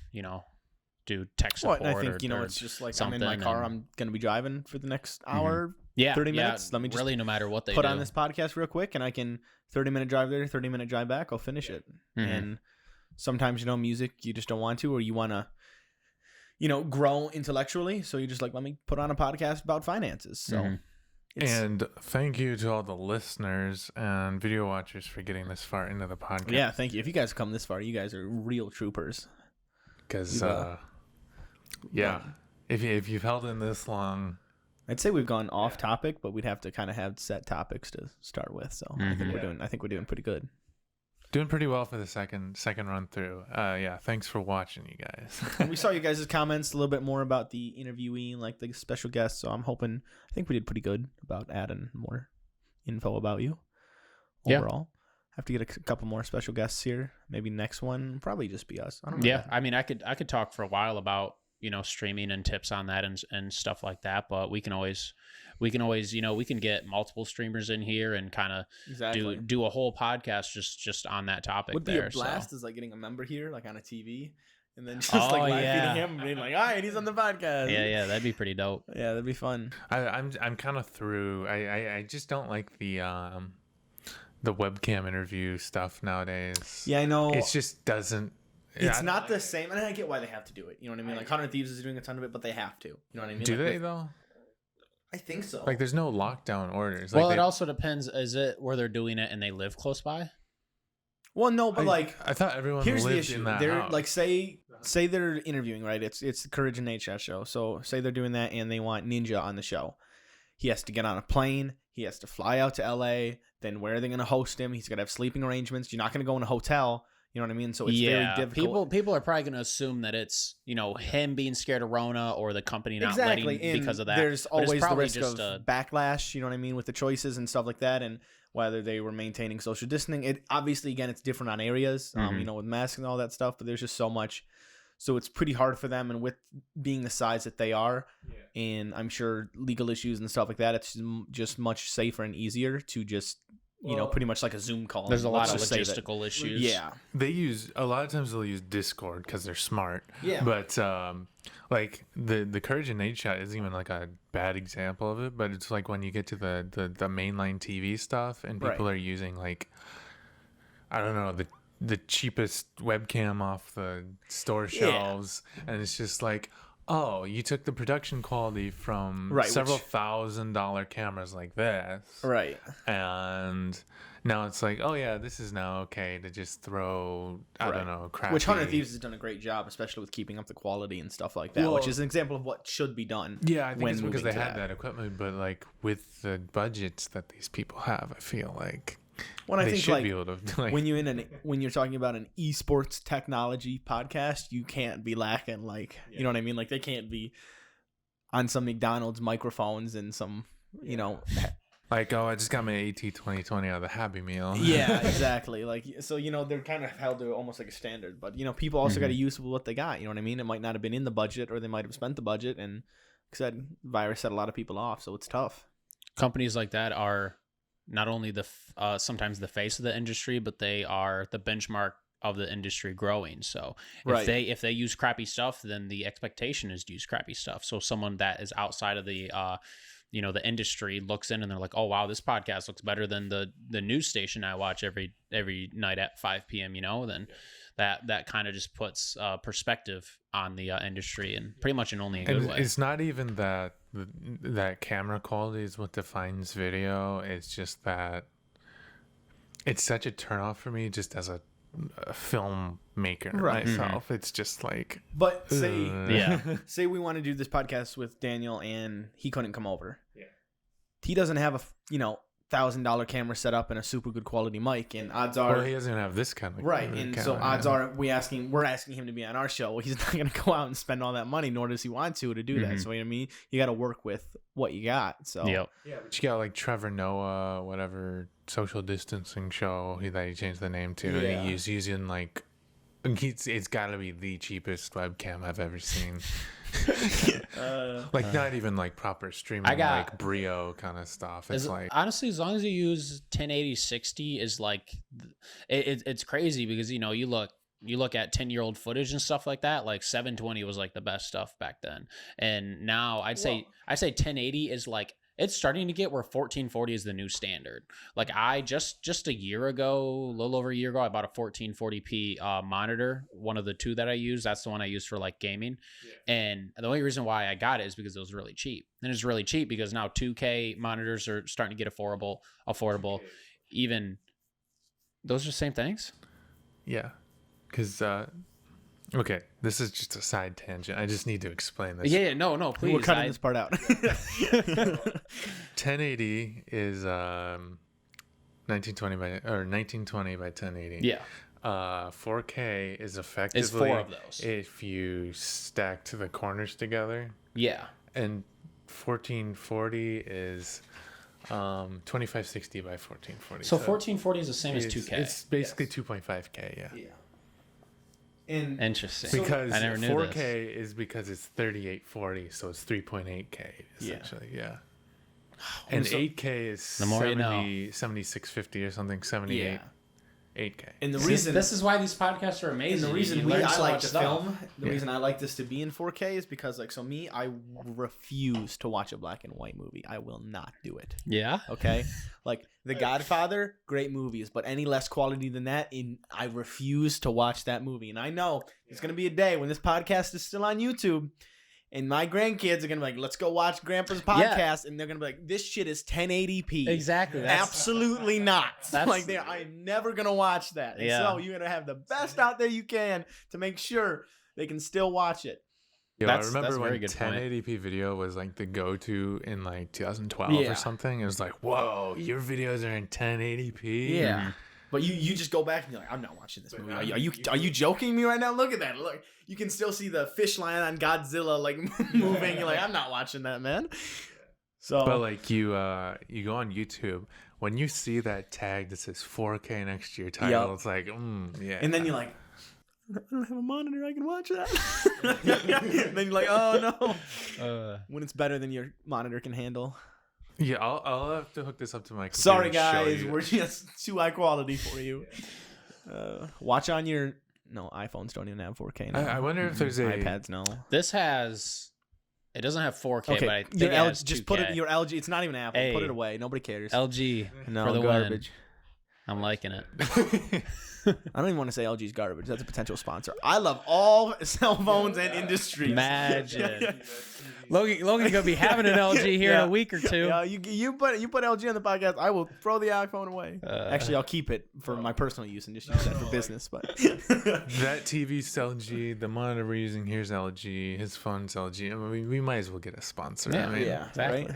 do tech support. Well, I think it's just like I'm in my car. I'm going to be driving for the next hour. 30 minutes. Let me just really, no matter what they put on this podcast real quick, and I can 30-minute drive there, 30-minute drive back. I'll finish it. And sometimes music you just don't want to, or you want to grow intellectually, so you just like, let me put on a podcast about finances. So and thank you to all the listeners and video watchers for getting this far into the podcast. Yeah, thank you. If you guys come this far, you guys are real troopers. Because if you've held in this long, I'd say we've gone off topic, but we'd have to kind of have set topics to start with. So I think we're doing pretty good. Doing pretty well for the second run through. Thanks for watching, you guys. And we saw you guys' comments a little bit more about the interviewee and like the special guests. So I think we did pretty good about adding more info about you overall. Have to get a couple more special guests here. Maybe next one probably just be us. I don't know. Yeah, I mean, I could talk for a while about streaming and tips on that and stuff like that. But we can always we can get multiple streamers in here and kind of do a whole podcast just on that topic. Would be a blast is like getting a member here, like on a TV, and then just like live feeding him and being like, all right, he's on the podcast. Yeah, that'd be pretty dope. Yeah, that'd be fun. I'm kind of through. I just don't like the webcam interview stuff nowadays. Yeah, I know. It just doesn't. It's not the same, and I get why they have to do it. You know what I mean? Like 100 Thieves is doing a ton of it, but they have to. You know what I mean? Do they though? I think so. Like, there's no lockdown orders. Well, it also depends. Is it where they're doing it and they live close by? Well, no, but I thought everyone here's lived the issue. in that They're house. like say they're interviewing, right? It's the Courage and Nate show. So say they're doing that and they want Ninja on the show. He has to get on a plane. He has to fly out to LA. Then where are they going to host him? He's got to have sleeping arrangements. You're not going to go in a hotel. You know what I mean? So it's very difficult. People are probably going to assume that it's him being scared of Rona or the company not letting because of that. There's always the risk of backlash. You know what I mean, with the choices and stuff like that, and whether they were maintaining social distancing. It obviously, again, it's different on areas. With masks and all that stuff. But there's just so much. So it's pretty hard for them, and with being the size that they are, and I'm sure legal issues and stuff like that, it's just much safer and easier to just. Pretty much like a Zoom call. There's a lot of logistical issues. Yeah. A lot of times they'll use Discord because they're smart. Yeah. But like the Courage and Nate shot isn't even like a bad example of it, but it's like when you get to the mainline TV stuff and people are using like, I don't know, the cheapest webcam off the store shelves, and it's just like, oh, you took the production quality from several $1,000 cameras like this. Right. And now it's like, oh, yeah, this is now okay to just throw, I don't know, crappy. Which 100 Thieves has done a great job, especially with keeping up the quality and stuff like that, which is an example of what should be done. Yeah, I think it's because they had that equipment, but like with the budgets that these people have, I feel like. I think should be able to, like, when you're talking about an eSports technology podcast, you can't be lacking you know what I mean? Like they can't be on some McDonald's microphones and some like, oh, I just got my AT 2020 out of the Happy Meal. Yeah, exactly. Like so, they're kind of held to almost like a standard, but people also got to use what they got. You know what I mean? It might not have been in the budget, or they might have spent the budget, and like I said, virus set a lot of people off, so it's tough. Companies like that are not only sometimes the face of the industry, but they are the benchmark of the industry growing. So Right. if they use crappy stuff, then the expectation is to use crappy stuff. So someone that is outside of the the industry looks in and they're like, oh wow, this podcast looks better than the news station I watch every night at 5 p.m. Then that kind of just puts perspective on the industry, and pretty much in only a good way. It's not even that that camera quality is what defines video. It's just that it's such a turnoff for me, just as a filmmaker myself. Mm-hmm. It's just like, But say Yeah. say we want to do this podcast with Daniel and he couldn't come over. Yeah. He doesn't have a $1,000 camera set up and a super good quality mic, and odds are well, he doesn't have this kind of right. And so odds are we're asking him to be on our show. Well, he's not going to go out and spend all that money, nor does he want to do that. Mhm. So you know what I mean, you got to work with what you got. So Yep. Yeah, but you got like Trevor Noah, whatever social distancing show that he changed the name to. Yeah. And he's using like, it's got to be the cheapest webcam I've ever seen. Like not even like proper streaming, like Brio kind of stuff. It's like, honestly, as long as you use 1080/60 is like it's crazy, because you look at 10-year-old footage and stuff like that. Like 720 was like the best stuff back then, and now I'd say 1080 is like, it's starting to get where 1440 is the new standard. Like I just a year ago, a little over a year ago, I bought a 1440p monitor, one of the two that I use. That's the one I use for like gaming. Yeah. And the only reason why I got it is because it was really cheap. And it's really cheap because now 2K monitors are starting to get affordable. Okay. Even those are the same things. yeah, because okay, this is just a side tangent. I just need to explain this. Yeah, no, please. we're cutting this part out. 1080 is 1920 by 1080. Yeah. 4K is effectively It's 4 of those. If you stack the corners together. Yeah. And 1440 is 2560 by 1440. So 1440 is the same as 2K. It's basically 2.5K. Yeah. Interesting. Because I never knew 4K this. is because it's 3840, so it's 3.8K essentially. Yeah. And So- 8K is The more you know. 7650 or something, 78. 8K. And the See, reason this is why these podcasts are amazing. And the reason You learn I so like much to stuff. film, the reason I like this to be in 4K is because, like, so me, I refuse to watch a black and white movie. I will not do it. Yeah. Okay, like The Godfather, great movies, but any less quality than that, I refuse to watch that movie. And I know it's gonna be a day when this podcast is still on YouTube, and my grandkids are gonna be like, "Let's go watch Grandpa's podcast," and they're gonna be like, "This shit is 1080p." Exactly. Absolutely not. That's- Like, I'm never gonna watch that. And Yeah. so you're gonna have the best out there you can to make sure they can still watch it. Yo, That's I remember a when very good point. 1080p video was like the go-to in like 2012 Yeah. or something. It was like, whoa, your videos are in 1080p. Yeah. But you just go back and you're like, I'm not watching this movie. Are you joking me right now? Look at that. Look, you can still see the fish line on Godzilla like moving. You're like, I'm not watching that, man. So, But like you go on YouTube, when you see that tag that says 4K next to your title, Yep. it's like, yeah. and then you're like, I don't have a monitor. I can watch that. Then you're like, oh no. When it's better than your monitor can handle. Yeah, I'll have to hook this up to my computer. Sorry, and show guys. you. We're just too high quality for you. Watch on your... No, iPhones don't even have 4K now. I wonder if there's a iPads, no. This has. It doesn't have 4K, Okay, but I think your it LG, has just 2K. put it. Your LG. It's not even Apple. Hey. Put it away. Nobody cares. LG No, for the garbage. win. I'm liking it. I don't even want to say LG's garbage. That's a potential sponsor. I love all cell phones and industries. Imagine. Logan gonna be having an LG here in a week or two. Yeah, you put LG on the podcast, I will throw the iPhone away. Actually, I'll keep it for my personal use and just use that for business. But that TV's LG, the monitor we're using here's LG, his phone's LG. I mean, we might as well get a sponsor. Yeah, I mean, exactly. right?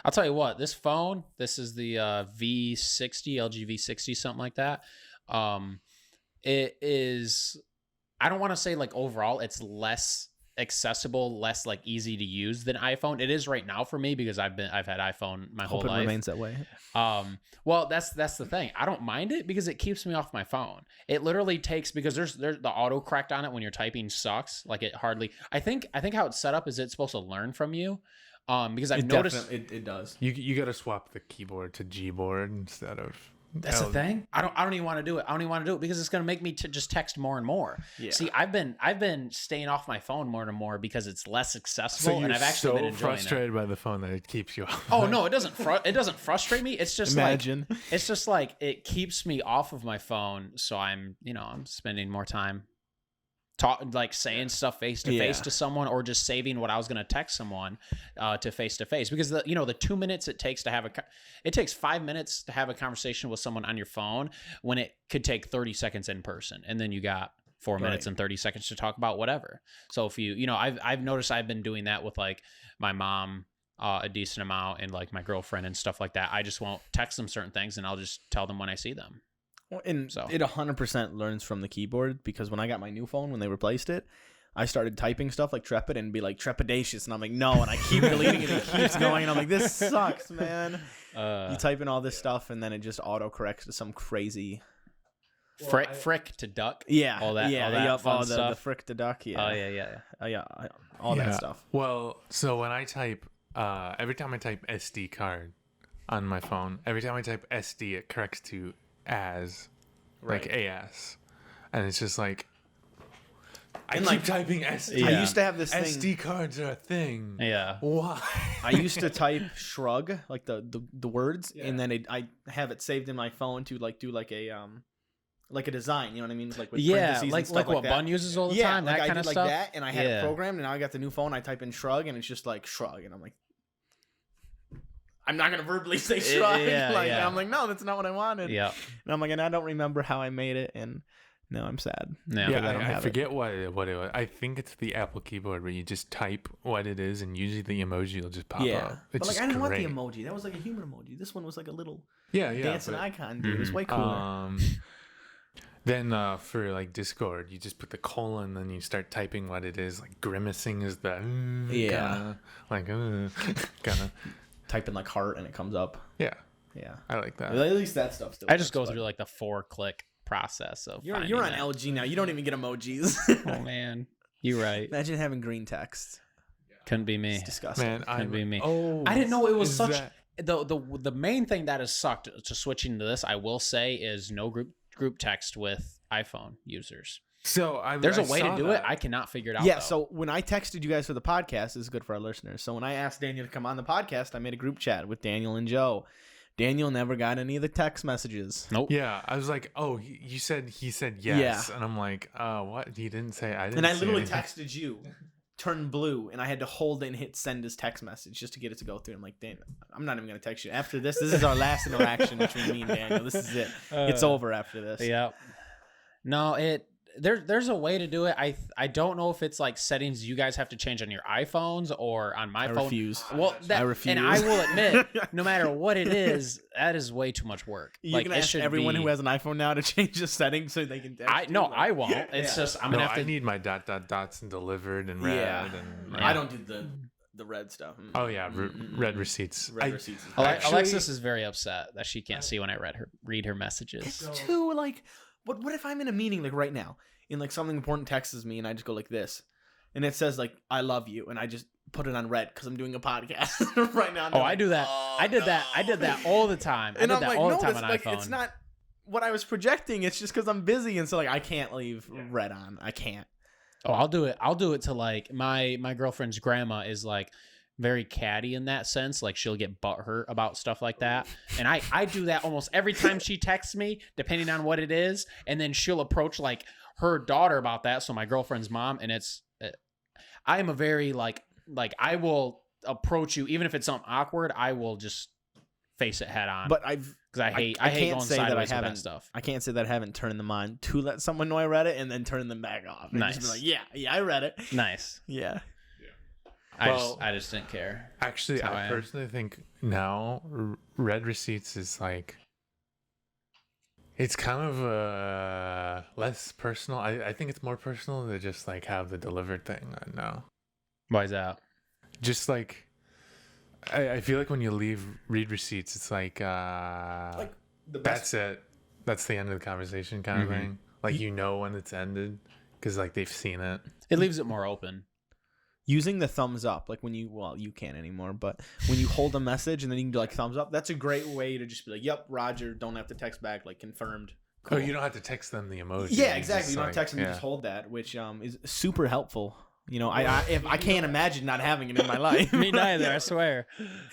I'll tell you what, this phone, this is the V60, LG V60, something like that. It is, I don't want to say like overall it's less accessible, less like easy to use than iPhone. It is right now for me because I've had iPhone my whole Hope it life. remains that way. Well, that's the thing. I don't mind it because it keeps me off my phone. It literally takes, because there's the auto correct on it when you're typing sucks. Like it hardly. I think how it's set up is it's supposed to learn from you. Because I've noticed it does. You got to swap the keyboard to Gboard instead of That's the thing. I don't even want to do it. I don't even want to do it because it's going to make me just text more and more. Yeah. See, I've been staying off my phone more and more because it's less accessible, so and I've actually been enjoying frustrated by the phone that it keeps you off. Oh no, it doesn't. It doesn't frustrate me. It's just it's just like it keeps me off of my phone, so I'm spending more time saying stuff face to face to someone, or just saving what I was going to text someone to face to face, because the 2 minutes it takes to it takes 5 minutes to have a conversation with someone on your phone when it could take 30 seconds in person, and then you got 4 minutes and 30 seconds to talk about whatever. So if I've noticed I've been doing that with like my mom a decent amount, and like my girlfriend and stuff like that. I just won't text them certain things, and I'll just tell them when I see them. Well, and it 100% learns from the keyboard, because when I got my new phone, when they replaced it, I started typing stuff like Trepid and be like trepidatious, and I'm like, no, and I keep deleting it and it keeps going, and I'm like, this sucks, man. You type in all this stuff, and then it just autocorrects to some crazy frick to duck. Yeah, all that fun stuff. The frick to duck. Yeah, all that stuff. Well, so when I type, every time I type SD card on my phone, every time I type SD, it corrects to as, like AS, and it's just like I keep typing SD. I used to have this thing. SD cards are a thing. Yeah. Why? I used to type shrug, like the words, and then I have it saved in my phone to like do like a design. You know what I mean? Like with parentheses and stuff like what that. Bun uses all the time. That like kind I of did stuff. Like that, and I had it programmed, and now I got the new phone. I type in shrug, and it's just like shrug, and I'm like, I'm not gonna verbally say shrug. I'm like, no, that's not what I wanted. Yeah. And I'm like, and I don't remember how I made it, and now I'm sad. Yeah, I forget what it was. I think it's the Apple keyboard where you just type what it is, and usually the emoji will just pop up. But like, I didn't want the emoji. That was like a human emoji. This one was like a little dancing icon. Dude. It was way cooler. Then for like Discord, you just put the colon, then you start typing what it is. Like grimacing is the kind of. Type in like heart and it comes up. Yeah, I like that. At least that stuff still. I just go through like the 4-click process of. You're on LG now. You don't even get emojis. Oh man, you're right. Imagine having green text. Couldn't be me. It's disgusting. Man, couldn't be me. Oh, I didn't know it was such. The main thing that has sucked to switching to this, I will say, is no group text with iPhone users. So there's a way to do it. I cannot figure it out. Yeah. Though. So when I texted you guys for the podcast, this is good for our listeners. So when I asked Daniel to come on the podcast, I made a group chat with Daniel and Joe. Daniel never got any of the text messages. Nope. Yeah, I was like, oh, he said yes, and I'm like, what? He didn't say. I didn't. And I literally texted you, turned blue, and I had to hold it and hit send as text message just to get it to go through. I'm like, Dan, I'm not even gonna text you after this. This is our last interaction between me and Daniel. This is it. It's over after this. Yeah. No, there's a way to do it. I don't know if it's like settings you guys have to change on your iPhones or on my phone. I refuse. Well, I refuse. And I will admit, no matter what it is, that is way too much work. You're gonna ask everyone who has an iPhone now to change the settings so they can. I won't. It's just I'm gonna have to. I need my dots and delivered and red and. I don't do the red stuff. Oh yeah, red receipts. Receipts. Alexis is very upset that she can't see when I read her messages. It's too like. What if I'm in a meeting like right now and like something important texts me and I just go like this and it says like I love you and I just put it on red because I'm doing a podcast right now. I do that. I did that all the time. And I'm like, no, on like, iPhone. It's not what I was projecting. It's just because I'm busy and so like I can't leave red on. I can't. Oh, I'll do it. I'll do it to like my girlfriend's grandma is like very catty in that sense. Like she'll get butthurt about stuff like that. And I do that almost every time she texts me, depending on what it is. And then she'll approach like her daughter about that. So my girlfriend's mom. And I am a very like I will approach you. Even if it's something awkward, I will just face it head on. But because I hate going sideways with that stuff. I can't say that I haven't turned them on to let someone know I read it and then turn them back off. And nice. Just be like, yeah, I read it. Nice. Yeah. I just didn't care. Actually, I personally think now red receipts is like it's kind of less personal. I think it's more personal to just like have the delivered thing on now. Why is that? Just like I feel like when you read receipts, it's like that's it. That's the end of the conversation kind of thing. Like when it's ended because like they've seen it. It leaves it more open. using the thumbs up, like when you can't anymore, but when you hold a message and then you can do like thumbs up, that's a great way to just be like, yep, Roger, don't have to text back, like confirmed. Cool. Oh, you don't have to text them the emoji. Yeah, exactly. You don't have to text them, you just hold that, which is super helpful. You know, I can't imagine not having it in my life. Me neither, I swear.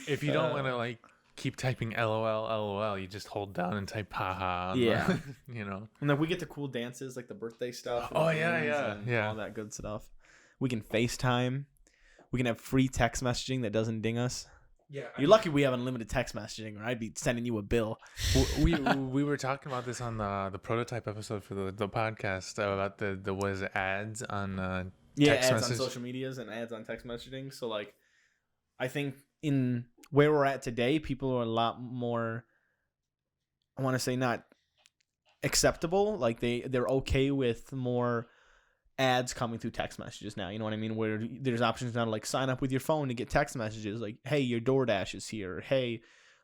If you don't want to like keep typing LOL, you just hold down and type haha. Yeah. You know. And then we get the cool dances, like the birthday stuff. Oh, yeah. All that good stuff. We can FaceTime. We can have free text messaging that doesn't ding us. Yeah. You're lucky we have unlimited text messaging, or I'd be sending you a bill. We were talking about this on the prototype episode for the podcast about the was it ads on text ads message? on social medias and ads on text messaging. So like, I think in where we're at today, people are a lot more, I want to say, not acceptable. Like they're okay with more ads coming through text messages now. You know what I mean? Where there's options now to like sign up with your phone to get text messages like, hey, your DoorDash is here. Or, hey,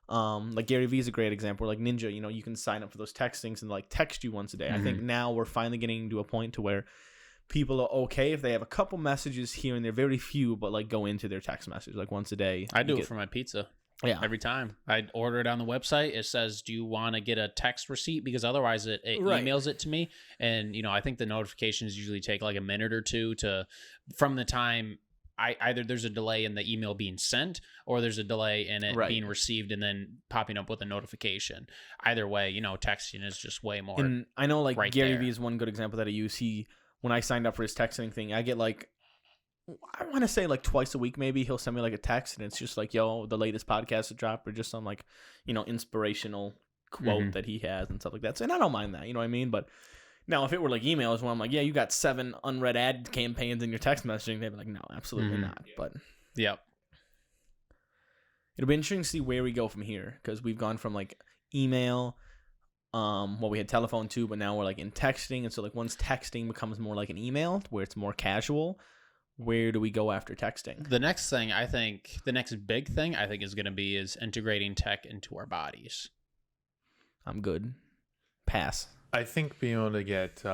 like Gary Vee is a great example. Or like Ninja, you know, you can sign up for those text things and like text you once a day. I think now we're finally getting to a point to where people are okay if they have a couple messages here and they're very few, but like go into their text message like once a day. I do it for my pizza. Yeah. Every time I order it on the website, it says, do you want to get a text receipt? Because otherwise it Right. emails it to me. And, you know, I think the notifications usually take like a minute or two from the time either there's a delay in the email being sent or there's a delay in it being received and then popping up with a notification. Either way, you know, texting is just way more. And I know like right Gary there. Vee is one good example that I use. When I signed up for his texting thing, I get like, I want to say like twice a week maybe he'll send me like a text and it's just like, yo, the latest podcast to drop, or just some like, you know, inspirational quote that he has and stuff like that. So, and I don't mind that, you know what I mean? But now if it were like emails where I'm like, yeah, you got 7 unread ad campaigns in your text messaging, they'd be like, no, absolutely not. But yep. It'll be interesting to see where we go from here, because we've gone from like email, we had telephone too, but now we're like in texting. And so like once texting becomes more like an email where it's more casual, where do we go after texting? The next big thing I think is going to be is integrating tech into our bodies. I'm good. Pass. I think being able to get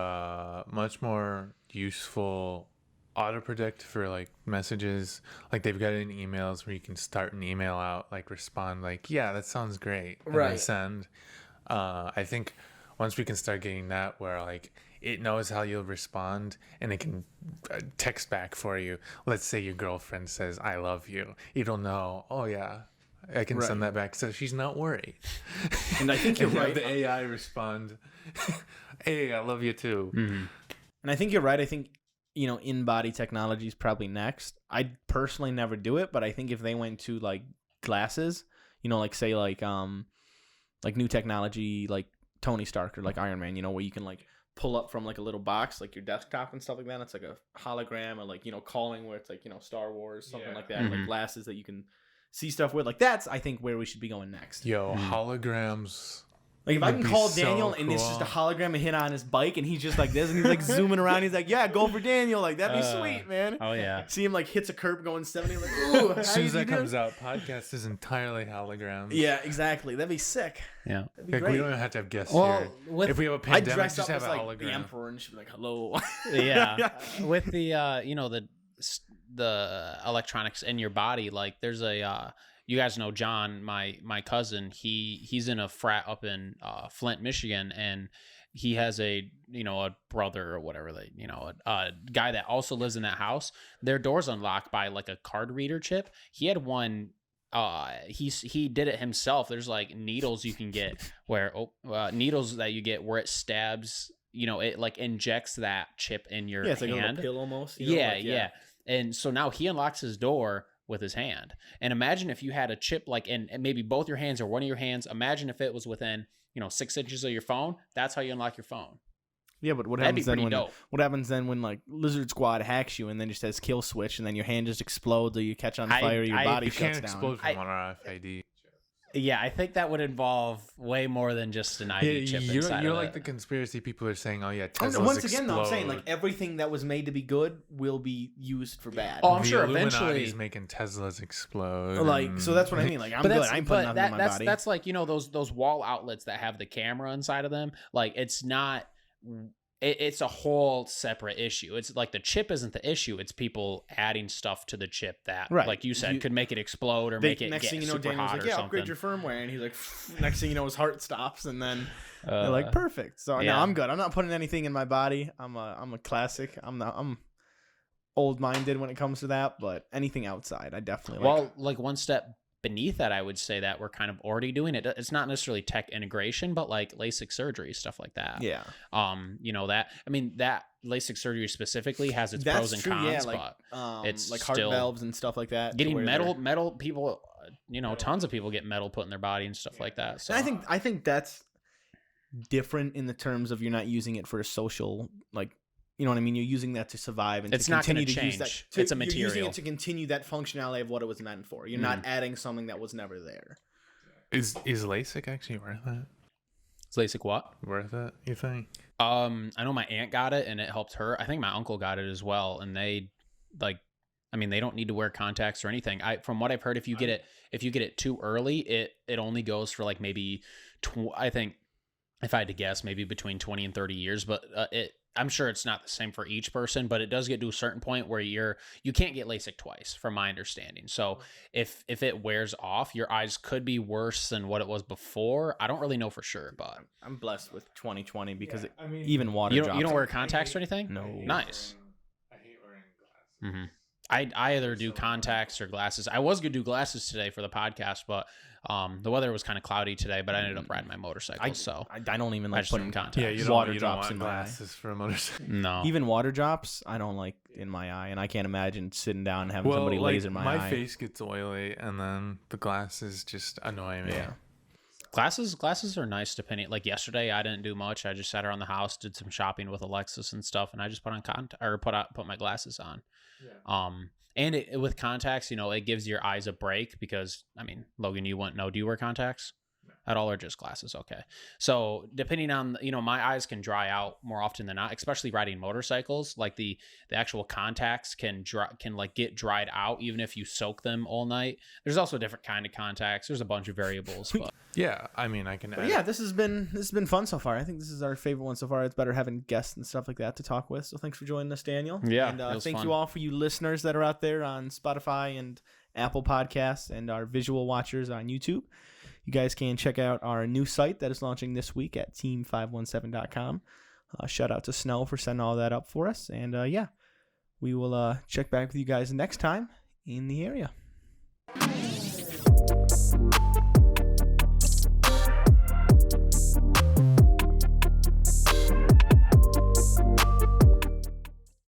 much more useful auto predict for like messages, like they've got it in emails where you can start an email out, like respond like, yeah, that sounds great, and then send. I think once we can start getting that where like it knows how you'll respond and it can text back for you. Let's say your girlfriend says, I love you. It'll know, oh yeah, I can send that back. So she's not worried. And I think you're and right. Have the AI respond, hey, I love you too. Mm-hmm. And I think you're right. I think, you know, in-body technology is probably next. I personally never do it, but I think if they went to like glasses, you know, like say like new technology like Tony Stark or like Iron Man, you know, where you can like pull up from like a little box, like your desktop and stuff like that. It's like a hologram, or like, you know, calling where it's like, you know, Star Wars, something like that. Like glasses that you can see stuff with. Like that's, I think, where we should be going next. Yo, holograms. Like if I can call so Daniel and it's just a hologram and hit on his bike and he's just like this and he's like zooming around. He's like, yeah, go for Daniel. Like that'd be sweet, man. Oh yeah. See him like hits a curb going 70. Like, ooh. As soon as that comes out, podcast is entirely holograms. Yeah, exactly. That'd be sick. Yeah. That'd be Like, great. we don't even have to have guests Well, here. If we have a I'd pandemic, dress just up have as a like the hologram. emperor and she'd be like, hello. Yeah. With the you know, the electronics in your body, like there's a you guys know John, my cousin, he's in a frat up in Flint, Michigan, and he has a brother or whatever, a guy that also lives in that house. Their door's unlocked by like a card reader chip. He had one. He did it himself. There's like needles you can get where needles that you get where it stabs. You know, it like injects that chip in your it's hand. like a little pill almost. Yeah. And so now he unlocks his door with his hand. And imagine if you had a chip like in maybe both your hands or one of your hands. Imagine if it was within 6 inches of your phone. That's how you unlock your phone. Yeah, but what happens then when like Lizard Squad hacks you and then just says kill switch and then your hand just explodes or you catch on fire, your body shuts down? You can't explode from RFID. Yeah, I think that would involve way more than just an ID chip inside you're of like it. the conspiracy people are saying, oh yeah, Teslas once again, explode. though, I'm saying like everything that was made to be good will be used for bad. Oh, I'm the sure Illuminati's eventually making Teslas explode. Like, so that's what I mean. Like, I'm good. I'm putting nothing in my body. That's like those wall outlets that have the camera inside of them. Like, it's not it's a whole separate issue. It's like the chip isn't the issue. It's people adding stuff to the chip that, like you said, could make it explode or make it next get thing you know, super Daniel's hot like, or yeah, something. upgrade your firmware, and he's like, next thing you know, his heart stops, and then they're like, perfect. So no, I'm good. I'm not putting anything in my body. I'm a classic. I'm old-minded when it comes to that, but anything outside, I definitely like. Well, like one step beneath that, I would say that we're kind of already doing it. It's not necessarily tech integration, but like LASIK surgery, stuff like that. Yeah. That LASIK surgery specifically has its pros and cons, but it's like heart valves and stuff like that. Getting metal people, tons of people get metal put in their body and stuff like that. So and I think that's different in the terms of you're not using it for a social, like, you know what I mean? You're using that to survive, and it's to not going continue to to use change. that. It's a material. You're using it to continue that functionality of what it was meant for. You're not adding something that was never there. Is LASIK actually worth it? Is LASIK what? Worth it, you think? I know my aunt got it and it helped her. I think my uncle got it as well, and they they don't need to wear contacts or anything. From what I've heard, if you get it too early, it only goes for like maybe I think, if I had to guess, maybe between 20 and 30 years, but I'm sure it's not the same for each person, but it does get to a certain point where you can't get LASIK twice, from my understanding. So if it wears off, your eyes could be worse than what it was before. I don't really know for sure, but I'm blessed with 20/20 because even water drops. You don't wear contacts or anything? No. Nice. I hate wearing glasses. Mm-hmm. I either do contacts or glasses. I was going to do glasses today for the podcast, but the weather was kind of cloudy today, but I ended up riding my motorcycle. I don't even like putting contacts. Yeah, you don't water want drops in my glasses for a motorcycle. No. Even water drops, I don't like in my eye, and I can't imagine sitting down and having somebody laser my eye. My face gets oily, and then the glasses just annoy me. Yeah. Glasses are nice depending. Like yesterday, I didn't do much. I just sat around the house, did some shopping with Alexis and stuff, and I just put my glasses on. Yeah. And with contacts, it gives your eyes a break because, Logan, you wouldn't know. Do you wear contacts at all, or just glasses? Okay. So depending on, my eyes can dry out more often than not, especially riding motorcycles. Like the actual contacts can get dried out even if you soak them all night. There's also a different kind of contacts. There's a bunch of variables. But. Yeah, I can. Yeah, this has been fun so far. I think this is our favorite one so far. It's better having guests and stuff like that to talk with. So thanks for joining us, Daniel. Yeah, and thank you all for you listeners that are out there on Spotify and Apple Podcasts, and our visual watchers on YouTube. You guys can check out our new site that is launching this week at team517.com. Shout out to Snow for setting all that up for us. And we will check back with you guys next time in the area.